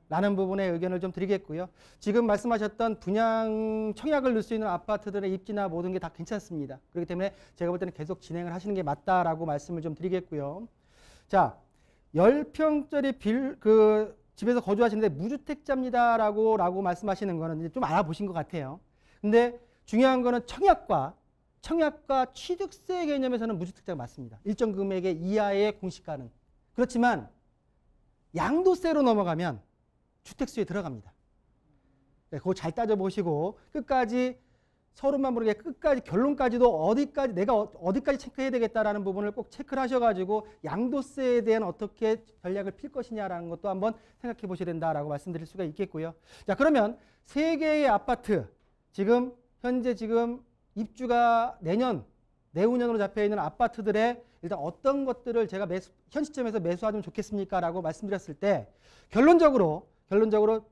라는 부분에 의견을 좀 드리겠고요. 지금 말씀하셨던 분양 청약을 넣을 수 있는 아파트들의 입지나 모든 게 다 괜찮습니다. 그렇기 때문에 제가 볼 때는 계속 진행을 하시는 게 맞다라고 말씀을 좀 드리겠고요. 자, 10평짜리 집에서 거주하시는데 무주택자입니다라고 말씀하시는 거는 이제 좀 알아보신 것 같아요. 근데 중요한 거는 청약과 취득세 개념에서는 무주택자가 맞습니다. 일정 금액의 이하의 공시가는. 그렇지만 양도세로 넘어가면 주택수에 들어갑니다. 네, 그거 잘 따져보시고 끝까지 서로만 모르게 끝까지 결론까지도 내가 어디까지 체크해야 되겠다라는 부분을 꼭 체크를 하셔가지고 양도세에 대한 어떻게 전략을 필 것이냐라는 것도 한번 생각해 보셔야 된다라고 말씀드릴 수가 있겠고요. 자, 그러면 세 개의 아파트 현재 입주가 내후년으로 잡혀 있는 아파트들의 일단 어떤 것들을 제가 현 시점에서 매수하면 좋겠습니까? 라고 말씀드렸을 때 결론적으로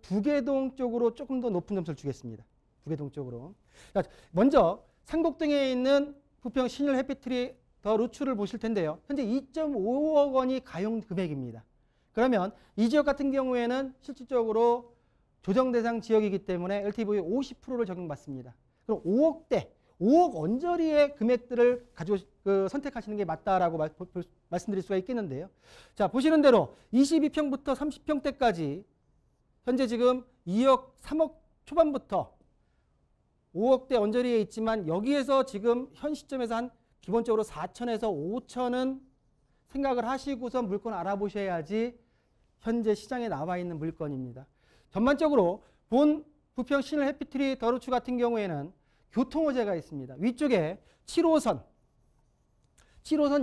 북계동 쪽으로 조금 더 높은 점수를 주겠습니다. 북계동 쪽으로. 자, 먼저 상곡동에 있는 부평 신일 해피트리 더 루츠를 보실 텐데요. 현재 2.5억 원이 가용 금액입니다. 그러면 이 지역 같은 경우에는 실질적으로 조정 대상 지역이기 때문에 LTV 50%를 적용받습니다. 그럼 5억 언저리의 금액들을 선택하시는 게 맞다라고 말씀드릴 수가 있겠는데요. 자, 보시는 대로 22평부터 30평대까지 현재 지금 2억, 3억 초반부터 5억대 언저리에 있지만 여기에서 지금 현 시점에서 한 기본적으로 4천에서 5천은 생각을 하시고서 물건 알아보셔야지 현재 시장에 나와 있는 물건입니다. 전반적으로 본 부평 신일 해피트리 더루츠 같은 경우에는 교통호재가 있습니다. 위쪽에 7호선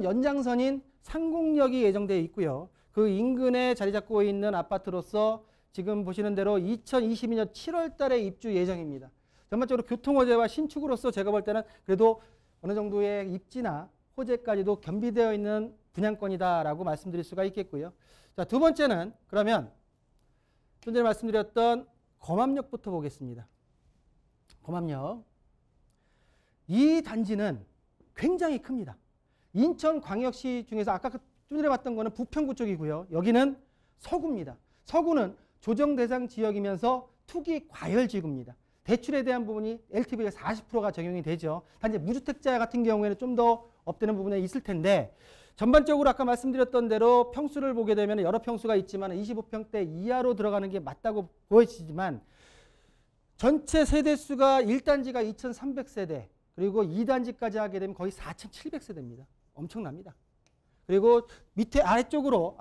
연장선인 상곡역이 예정되어 있고요. 그 인근에 자리 잡고 있는 아파트로서 지금 보시는 대로 2022년 7월 달에 입주 예정입니다. 전반적으로 교통호재와 신축으로서 제가 볼 때는 그래도 어느 정도의 입지나 호재까지도 겸비되어 있는 분양권이다라고 말씀드릴 수가 있겠고요. 자, 두 번째는 그러면 좀 전에 말씀드렸던 검암역부터 보겠습니다. 검암역. 이 단지는 굉장히 큽니다. 인천광역시 중에서 아까 좀 전에 봤던 거는 부평구 쪽이고요. 여기는 서구입니다. 서구는 조정 대상 지역이면서 투기 과열 지구입니다. 대출에 대한 부분이 LTV가 40%가 적용이 되죠. 단지 무주택자 같은 경우에는 좀 더 업되는 부분이 있을 텐데 전반적으로 아까 말씀드렸던 대로 평수를 보게 되면 여러 평수가 있지만 25평대 이하로 들어가는 게 맞다고 보여지지만 전체 세대수가 1단지가 2300세대 그리고 2단지까지 하게 되면 거의 4700세대입니다. 엄청납니다. 그리고 밑에 아래쪽으로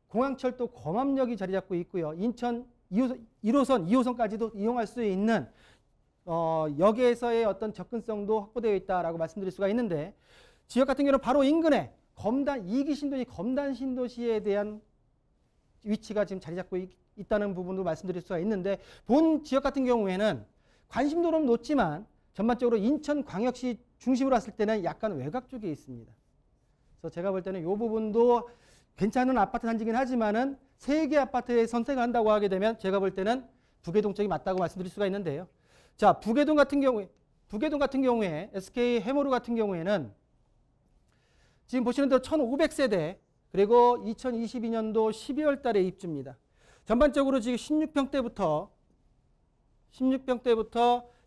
공항철도 검암역이 자리 잡고 있고요. 인천 1호선, 2호선까지도 이용할 수 있는 역에서의 어떤 접근성도 확보되어 있다라고 말씀드릴 수가 있는데 지역 같은 경우는 바로 인근에 이기 신도시 검단 신도시에 대한 위치가 지금 자리 잡고 있다는 부분도 말씀드릴 수가 있는데 본 지역 같은 경우에는 관심도는 높지만 전반적으로 인천광역시 중심으로 봤을 때는 약간 외곽 쪽에 있습니다. 그래서 제가 볼 때는 이 부분도 괜찮은 아파트 단지긴 하지만은 3개 아파트에 선택을 한다고 하게 되면 제가 볼 때는 북해동 쪽이 맞다고 말씀드릴 수가 있는데요. 자, 북해동 같은 경우에 SK 해머루 같은 경우에는 지금 보시는 대로 1,500세대 그리고 2022년도 12월 달에 입주입니다. 전반적으로 지금 16평대부터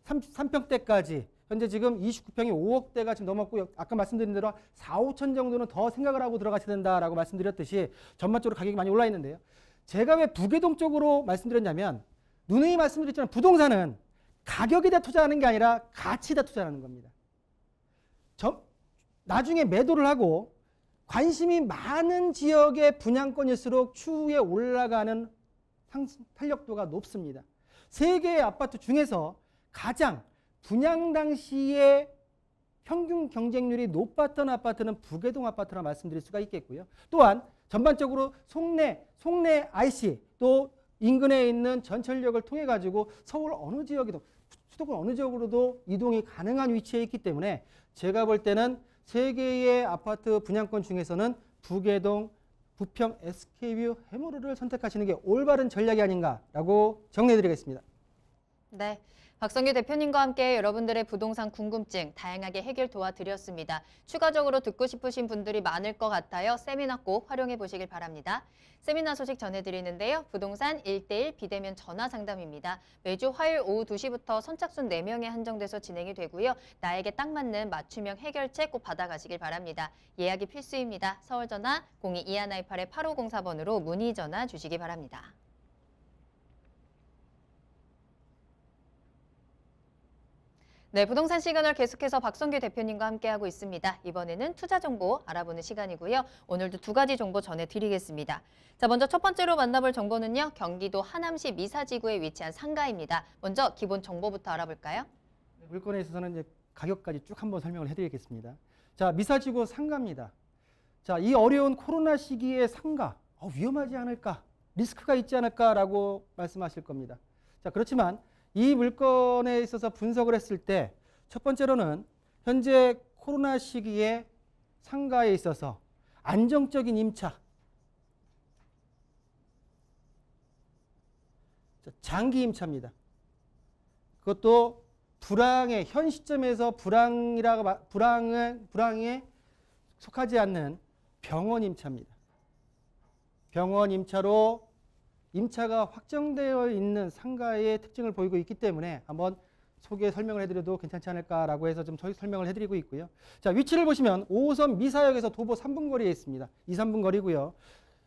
33평대까지 현재 지금 29평이 5억대가 지금 넘었고 아까 말씀드린 대로 4, 5천 정도는 더 생각을 하고 들어가셔야 된다라고 말씀드렸듯이 전반적으로 가격이 많이 올라 있는데요. 제가 왜 북해동 쪽으로 말씀드렸냐면 누누이 말씀드렸지만 부동산은 가격에다 투자하는 게 아니라 가치에다 투자하는 겁니다. 나중에 매도를 하고 관심이 많은 지역의 분양권일수록 추후에 올라가는 탄력도가 높습니다. 3개의 아파트 중에서 가장 분양 당시에 평균 경쟁률이 높았던 아파트는 북해동 아파트라 말씀드릴 수가 있겠고요. 또한 전반적으로 송내 IC 또 인근에 있는 전철역을 통해 가지고 서울 어느 지역이든 수도권 어느 지역으로도 이동이 가능한 위치에 있기 때문에 제가 볼 때는 3개의 아파트 분양권 중에서는 북해동, 부평, SK뷰, 해머루를 선택하시는 게 올바른 전략이 아닌가라고 정리해드리겠습니다. 네. 박성규 대표님과 함께 여러분들의 부동산 궁금증 다양하게 해결 도와드렸습니다. 추가적으로 듣고 싶으신 분들이 많을 것 같아요. 세미나 꼭 활용해 보시길 바랍니다. 세미나 소식 전해드리는데요. 부동산 1:1 비대면 전화 상담입니다. 매주 화요일 오후 2시부터 선착순 4명에 한정돼서 진행이 되고요. 나에게 딱 맞는 맞춤형 해결책 꼭 받아가시길 바랍니다. 예약이 필수입니다. 서울전화 02-2128-8504번으로 문의 전화 주시기 바랍니다. 네, 부동산 시그널 계속해서 박성규 대표님과 함께하고 있습니다. 이번에는 투자 정보 알아보는 시간이고요. 오늘도 2가지 정보 전해드리겠습니다. 자, 먼저 첫 번째로 만나볼 정보는요. 경기도 하남시 미사지구에 위치한 상가입니다. 먼저 기본 정보부터 알아볼까요? 물건에 있어서는 이제 가격까지 쭉 한번 설명을 해드리겠습니다. 자, 미사지구 상가입니다. 자, 이 어려운 코로나 시기에 상가 위험하지 않을까, 리스크가 있지 않을까라고 말씀하실 겁니다. 자, 그렇지만 이 물건에 있어서 분석을 했을 때 첫 번째로는 현재 코로나 시기에 상가에 있어서 안정적인 임차, 장기 임차입니다. 그것도 불황에 현 시점에서 불황에 속하지 않는 병원 임차입니다. 병원 임차로 임차가 확정되어 있는 상가의 특징을 보이고 있기 때문에 한번 소개 설명을 해드려도 괜찮지 않을까라고 해서 좀 설명을 해드리고 있고요. 자, 위치를 보시면 5호선 미사역에서 도보 3분 거리에 있습니다. 2, 3분 거리고요.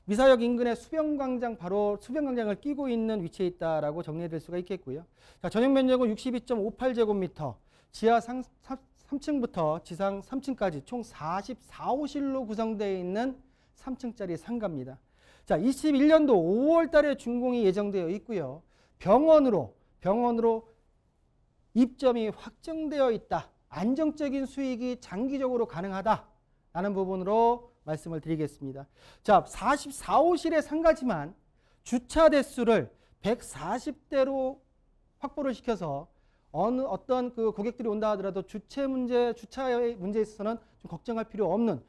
미사역 인근에 수변광장, 바로 수변광장을 끼고 있는 위치에 있다라고 정리해드릴 수가 있겠고요. 자, 전용 면적은 62.58제곱미터, 지하 3층부터 지상 3층까지 총 44호실로 구성되어 있는 3층짜리 상가입니다. 자, 21년도 5월 달에 준공이 예정되어 있고요. 병원으로 입점이 확정되어 있다. 안정적인 수익이 장기적으로 가능하다라는 부분으로 말씀을 드리겠습니다. 자, 44호실의 상가지만 주차 대수를 140대로 확보를 시켜서 어떤 그 고객들이 온다 하더라도 주차의 문제에 있어서는 좀 걱정할 필요 없는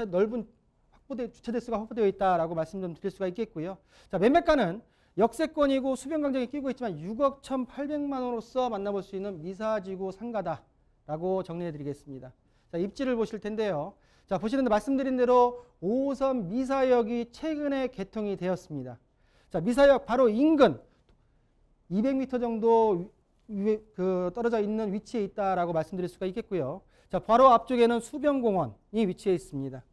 넓은 주차 대수가 확보되어 있다라고 말씀 좀 드릴 수가 있겠고요. 자, 매매가는 역세권이고 수변광장에 끼고 있지만 6억 1,800만 원으로서 만나볼 수 있는 미사지구 상가다라고 정리해드리겠습니다. 자, 입지를 보실 텐데요. 자, 보시는데 말씀드린 대로 5호선 미사역이 최근에 개통이 되었습니다. 자, 미사역 바로 인근 200m 정도 떨어져 있는 위치에 있다라고 말씀드릴 수가 있겠고요. 자, 바로 앞쪽에는 수변공원이 위치해 있습니다.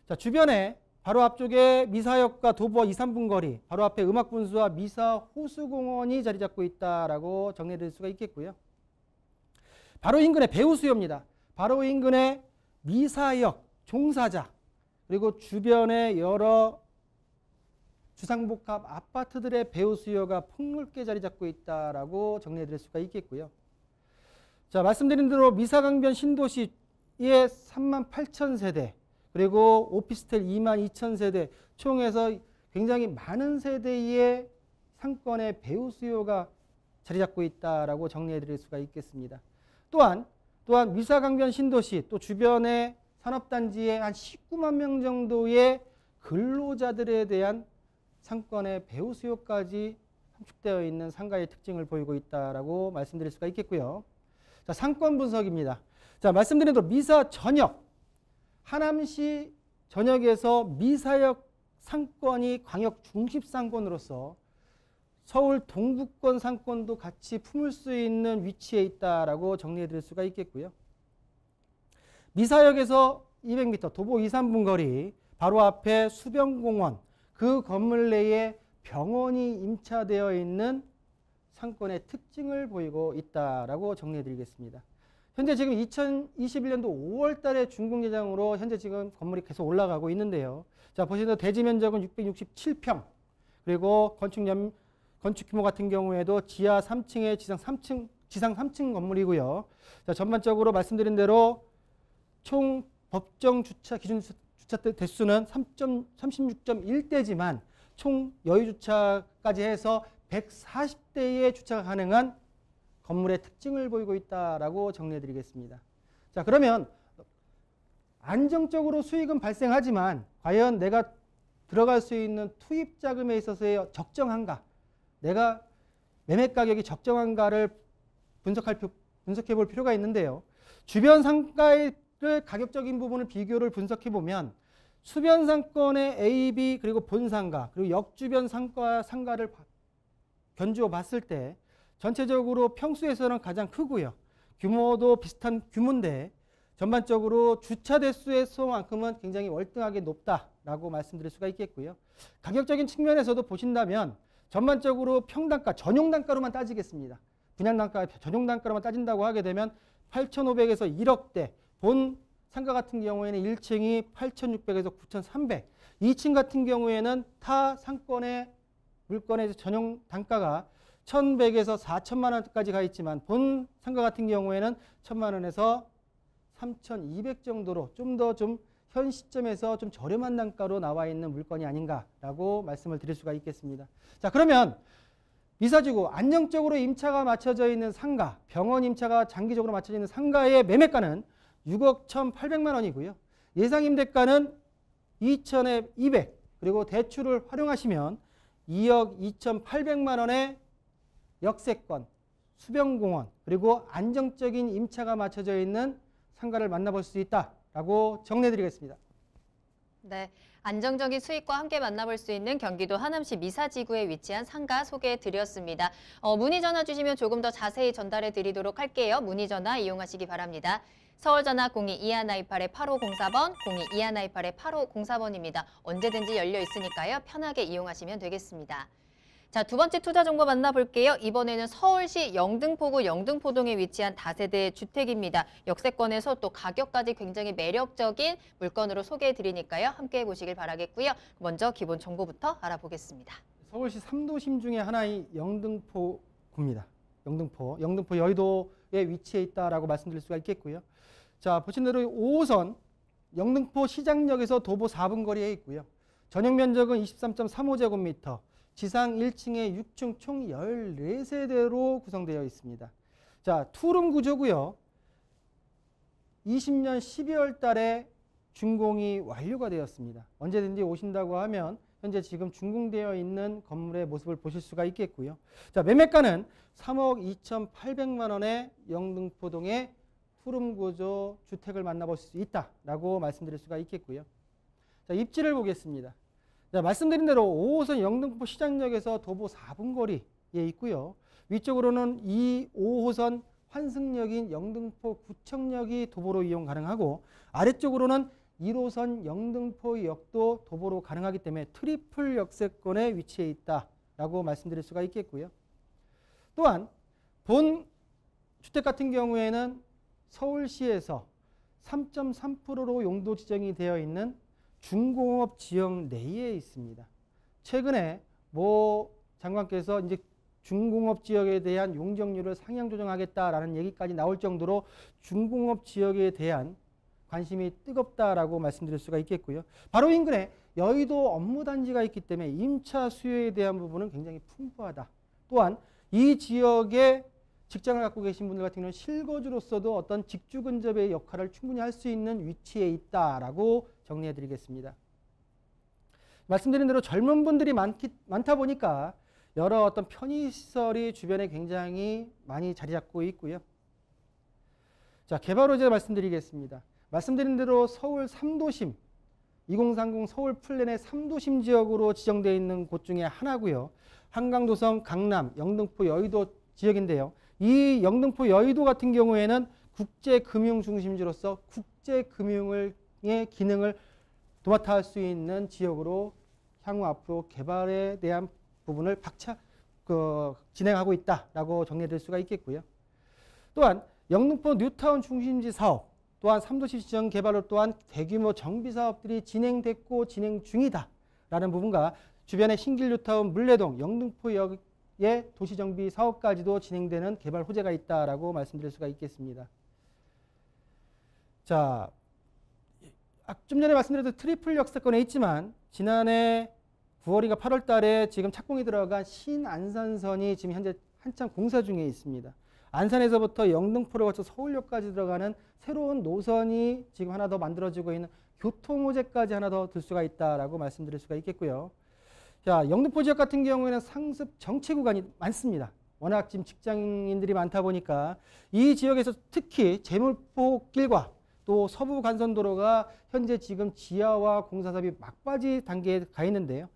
자, 주변에 바로 앞쪽에 미사역과 도보 2, 3분 거리, 바로 앞에 음악분수와 미사호수공원이 자리 잡고 있다라고 정리해드릴 수가 있겠고요. 바로 인근에 배우수요입니다. 바로 인근에 미사역, 종사자, 그리고 주변에 여러 주상복합 아파트들의 배우수요가 폭넓게 자리 잡고 있다라고 정리해드릴 수가 있겠고요. 자, 말씀드린 대로 미사강변 신도시의 38,000세대, 그리고 오피스텔 22,000세대, 총 해서 굉장히 많은 세대의 상권의 배우 수요가 자리 잡고 있다라고 정리해 드릴 수가 있겠습니다. 또한 미사강변 신도시 또 주변의 산업단지에 한 19만 명 정도의 근로자들에 대한 상권의 배후 수요까지 함축되어 있는 상가의 특징을 보이고 있다라고 말씀드릴 수가 있겠고요. 자, 상권 분석입니다. 자, 말씀드린 대로 미사 전역, 하남시 전역에서 미사역 상권이 광역 중심 상권으로서 서울 동부권 상권도 같이 품을 수 있는 위치에 있다라고 정리해 드릴 수가 있겠고요. 미사역에서 200m 도보 2, 3분 거리, 바로 앞에 수변공원, 그 건물 내에 병원이 임차되어 있는 상권의 특징을 보이고 있다라고 정리해 드리겠습니다. 현재 지금 2021년도 5월 달에 준공 예정으로 현재 지금 건물이 계속 올라가고 있는데요. 자, 보시면 대지 면적은 667평, 그리고 건축 규모 같은 경우에도 지하 3층에 지상 3층 건물이고요. 자, 전반적으로 말씀드린 대로 총 법정 주차 기준 주차 대수는 36.1대지만 총 여유 주차까지 해서 140대의 주차가 가능한 건물의 특징을 보이고 있다라고 정리해 드리겠습니다. 자, 그러면 안정적으로 수익은 발생하지만 과연 내가 들어갈 수 있는 투입 자금에 있어서의 적정한가, 내가 매매 가격이 적정한가를 분석해 볼 필요가 있는데요. 주변 상가의 가격적인 부분을 비교를 분석해 보면 수변 상권의 A, B 그리고 본상가 그리고 역주변 상가를 견주어 봤을 때 전체적으로 평수에서는 가장 크고요. 규모도 비슷한 규모인데 전반적으로 주차 대수에서만큼은 굉장히 월등하게 높다라고 말씀드릴 수가 있겠고요. 가격적인 측면에서도 보신다면 전반적으로 평단가, 전용 단가로만 따지겠습니다. 분양 단가, 전용 단가로만 따진다고 하게 되면 8,500에서 1억대, 본 상가 같은 경우에는 1층이 8,600에서 9,300, 2층 같은 경우에는 타 상권의 물건의 전용 단가가 1,100에서 4천만 원까지 가 있지만 본 상가 같은 경우에는 1,000만 원에서 3,200 정도로 좀 더 현 시점에서 좀 저렴한 단가로 나와 있는 물건이 아닌가라고 말씀을 드릴 수가 있겠습니다. 자, 그러면 미사지구 안정적으로 임차가 맞춰져 있는 상가, 병원 임차가 장기적으로 맞춰져 있는 상가의 매매가는 6억 1,800만 원이고요. 예상 임대가는 2천에 200, 그리고 대출을 활용하시면 2억 2,800만 원의 역세권, 수변공원, 그리고 안정적인 임차가 맞춰져 있는 상가를 만나볼 수 있다라고 정리해드리겠습니다. 네, 안정적인 수익과 함께 만나볼 수 있는 경기도 하남시 미사지구에 위치한 상가 소개해드렸습니다. 문의 전화 주시면 조금 더 자세히 전달해드리도록 할게요. 문의 전화 이용하시기 바랍니다. 서울전화 02-2128-8504번, 02-2128-8504번입니다. 언제든지 열려 있으니까요. 편하게 이용하시면 되겠습니다. 자, 두 번째 투자 정보 만나볼게요. 이번에는 서울시 영등포구 영등포동에 위치한 다세대 주택입니다. 역세권에서 또 가격까지 굉장히 매력적인 물건으로 소개해드리니까요. 함께 해보시길 바라겠고요. 먼저 기본 정보부터 알아보겠습니다. 서울시 3도심 중에 하나의 영등포구입니다. 영등포 여의도에 위치해 있다라고 말씀드릴 수가 있겠고요. 자, 보신 대로 5호선 영등포 시장역에서 도보 4분 거리에 있고요. 전용 면적은 23.35제곱미터, 지상 1층에 6층 총 14세대로 구성되어 있습니다. 자, 투룸 구조고요. 20년 12월 달에 준공이 완료가 되었습니다. 언제든지 오신다고 하면 현재 지금 준공되어 있는 건물의 모습을 보실 수가 있겠고요. 자, 매매가는 3억 2,800만 원의 영등포동의 투룸 구조 주택을 만나볼 수 있다라고 말씀드릴 수가 있겠고요. 자, 입지를 보겠습니다. 자, 말씀드린 대로 5호선 영등포 시장역에서 도보 4분 거리에 있고요. 위쪽으로는 이 5호선 환승역인 영등포 구청역이 도보로 이용 가능하고 아래쪽으로는 1호선 영등포역도 도보로 가능하기 때문에 트리플 역세권에 위치해 있다라고 말씀드릴 수가 있겠고요. 또한 본 주택 같은 경우에는 서울시에서 3.3%로 용도 지정이 되어 있는 중공업 지역 내에 있습니다. 최근에 모 장관께서 이제 중공업 지역에 대한 용적률을 상향 조정하겠다라는 얘기까지 나올 정도로 중공업 지역에 대한 관심이 뜨겁다라고 말씀드릴 수가 있겠고요. 바로 인근에 여의도 업무단지가 있기 때문에 임차 수요에 대한 부분은 굉장히 풍부하다. 또한 이 지역에 직장을 갖고 계신 분들 같은 경우는 실거주로서도 어떤 직주 근접의 역할을 충분히 할 수 있는 위치에 있다라고 정리해 드리겠습니다. 말씀드린 대로 젊은 분들이 많다 보니까 여러 어떤 편의시설이 주변에 굉장히 많이 자리 잡고 있고요. 자, 개발 호재 말씀드리겠습니다. 말씀드린 대로 서울 3도심, 2030 서울 플랜의 3도심 지역으로 지정되어 있는 곳 중에 하나고요. 한강도성, 강남, 영등포, 여의도 지역인데요. 이 영등포, 여의도 같은 경우에는 국제금융 중심지로서 국제금융의 기능을 도맡아 할 수 있는 지역으로 향후 앞으로 개발에 대한 부분을 진행하고 있다라고 정리될 수가 있겠고요. 또한 영등포 뉴타운 중심지 사업, 또한 3도시 지정 개발로 또한 대규모 정비 사업들이 진행됐고 진행 중이다라는 부분과 주변의 신길 뉴타운, 물레동, 영등포역의 도시정비 사업까지도 진행되는 개발 호재가 있다라고 말씀드릴 수가 있겠습니다. 자, 좀 전에 말씀드렸던 트리플 역세권에 있지만 지난해 9월인가 8월 달에 지금 착공이 들어간 신안산선이 지금 현재 한참 공사 중에 있습니다. 안산에서부터 영등포를 거쳐 서울역까지 들어가는 새로운 노선이 지금 하나 더 만들어지고 있는 교통호재까지 하나 더 들 수가 있다라고 말씀드릴 수가 있겠고요. 자, 영등포 지역 같은 경우에는 상습 정체 구간이 많습니다. 워낙 지금 직장인들이 많다 보니까 이 지역에서 특히 제물포길과 또 서부 간선도로가 현재 지금 지하화 공사 사업이 막바지 단계에 가 있는데요.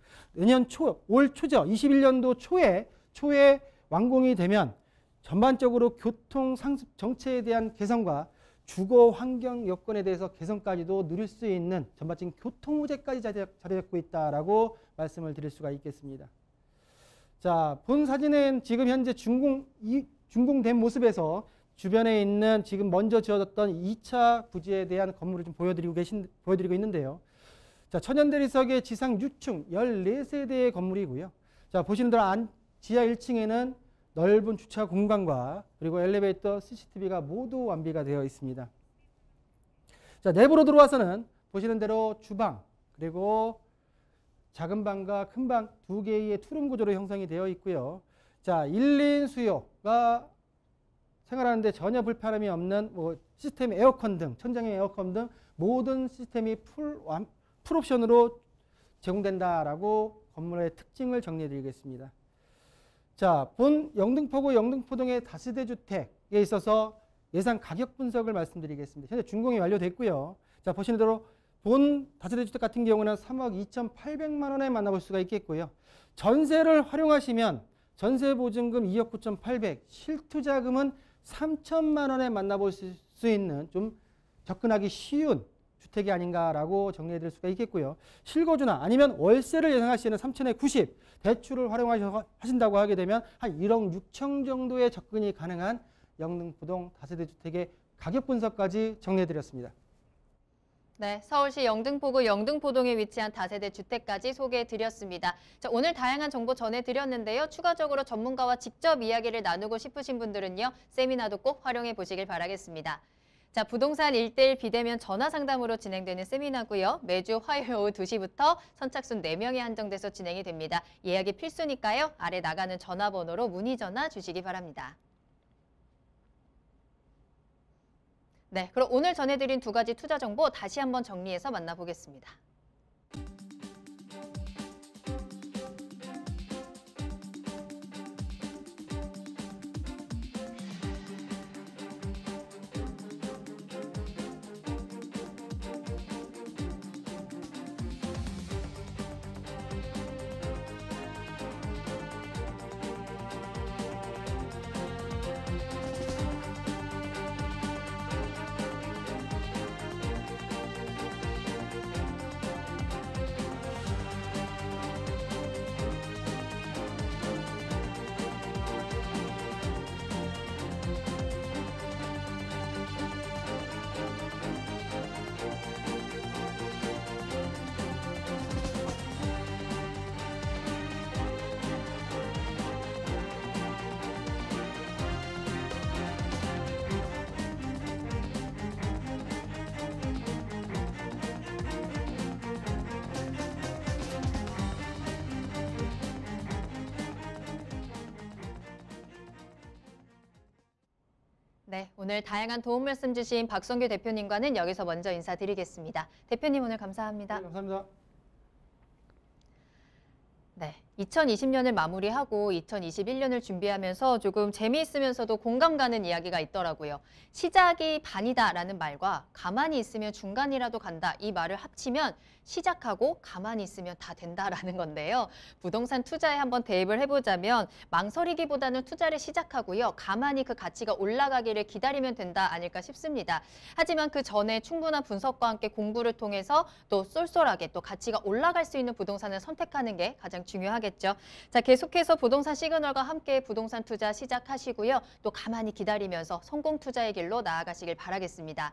올 초죠. 21년도 초에 완공이 되면 전반적으로 교통 상습 정체에 대한 개선과 주거 환경 여건에 대해서 개선까지도 누릴 수 있는 전반적인 교통 호재까지 자리 잡고 있다라고 말씀을 드릴 수가 있겠습니다. 자, 본 사진은 지금 현재 준공된 모습에서 주변에 있는 지금 먼저 지어졌던 2차 부지에 대한 건물을 좀 보여드리고 있는데요. 자, 천연대리석의 지상 6층 14세대의 건물이고요. 자, 보시는 대로 지하 1층에는 넓은 주차 공간과 그리고 엘리베이터, CCTV가 모두 완비가 되어 있습니다. 자, 내부로 들어와서는 보시는 대로 주방 그리고 작은 방과 큰 방 두 개의 투룸 구조로 형성이 되어 있고요. 자, 1인 수요가 생활하는데 전혀 불편함이 없는 시스템 에어컨 등, 천장의 에어컨 등 모든 시스템이 풀 옵션으로 제공된다라고 건물의 특징을 정리해 드리겠습니다. 자, 본 영등포구 영등포동의 다세대 주택에 있어서 예상 가격 분석을 말씀드리겠습니다. 현재 준공이 완료됐고요. 자, 보시는 대로 본 다세대 주택 같은 경우는 3억 2,800만 원에 만나볼 수가 있겠고요. 전세를 활용하시면 전세 보증금 2억 9,800, 실투자금은 3천만 원에 만나볼 수 있는 좀 접근하기 쉬운 주택이 아닌가라고 정리해드릴 수가 있겠고요. 실거주나 아니면 월세를 예상하시는 3천에 90 대출을 활용하신다고 하게 되면 한 1억 6천 정도의 접근이 가능한 영등포동 다세대 주택의 가격 분석까지 정리해드렸습니다. 네, 서울시 영등포구 영등포동에 위치한 다세대 주택까지 소개해드렸습니다. 자, 오늘 다양한 정보 전해드렸는데요. 추가적으로 전문가와 직접 이야기를 나누고 싶으신 분들은요. 세미나도 꼭 활용해 보시길 바라겠습니다. 자, 부동산 1:1 비대면 전화 상담으로 진행되는 세미나고요. 매주 화요일 오후 2시부터 선착순 4명이 한정돼서 진행이 됩니다. 예약이 필수니까요. 아래 나가는 전화번호로 문의 전화 주시기 바랍니다. 네, 그럼 오늘 전해드린 두 가지 투자 정보 다시 한번 정리해서 만나보겠습니다. 네, 오늘 다양한 도움 말씀 주신 박성규 대표님과는 여기서 먼저 인사드리겠습니다. 대표님 오늘 감사합니다. 네, 감사합니다. 2020년을 마무리하고 2021년을 준비하면서 조금 재미있으면서도 공감 가는 이야기가 있더라고요. 시작이 반이다라는 말과 가만히 있으면 중간이라도 간다 이 말을 합치면 시작하고 가만히 있으면 다 된다라는 건데요. 부동산 투자에 한번 대입을 해보자면 망설이기보다는 투자를 시작하고요. 가만히 그 가치가 올라가기를 기다리면 된다 아닐까 싶습니다. 하지만 그 전에 충분한 분석과 함께 공부를 통해서 또 쏠쏠하게 또 가치가 올라갈 수 있는 부동산을 선택하는 게 가장 중요하겠죠. 자, 계속해서 부동산 시그널과 함께 부동산 투자 시작하시고요. 또 가만히 기다리면서 성공 투자의 길로 나아가시길 바라겠습니다.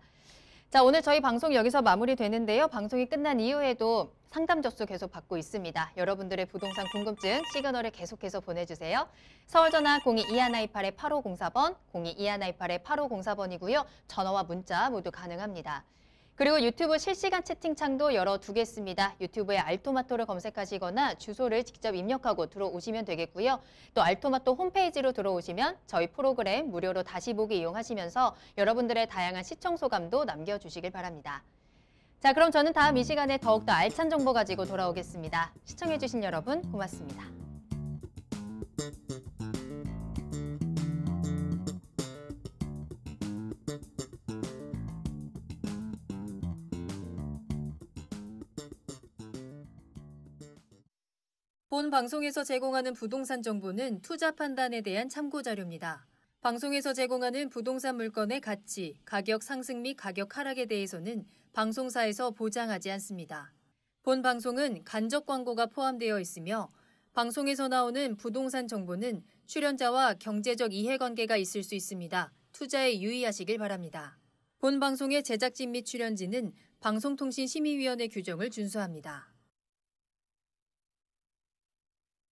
자, 오늘 저희 방송 여기서 마무리되는데요. 방송이 끝난 이후에도 상담 접수 계속 받고 있습니다. 여러분들의 부동산 궁금증 시그널에 계속해서 보내주세요. 서울전화 022128-8504번, 022128-8504번이고요. 전화와 문자 모두 가능합니다. 그리고 유튜브 실시간 채팅창도 열어두겠습니다. 유튜브에 알토마토를 검색하시거나 주소를 직접 입력하고 들어오시면 되겠고요. 또 알토마토 홈페이지로 들어오시면 저희 프로그램 무료로 다시 보기 이용하시면서 여러분들의 다양한 시청 소감도 남겨주시길 바랍니다. 자, 그럼 저는 다음 이 시간에 더욱더 알찬 정보 가지고 돌아오겠습니다. 시청해주신 여러분 고맙습니다. 본 방송에서 제공하는 부동산 정보는 투자 판단에 대한 참고 자료입니다. 방송에서 제공하는 부동산 물건의 가치, 가격 상승 및 가격 하락에 대해서는 방송사에서 보장하지 않습니다. 본 방송은 간접 광고가 포함되어 있으며 방송에서 나오는 부동산 정보는 출연자와 경제적 이해관계가 있을 수 있습니다. 투자에 유의하시길 바랍니다. 본 방송의 제작진 및 출연진은 방송통신심의위원회 규정을 준수합니다.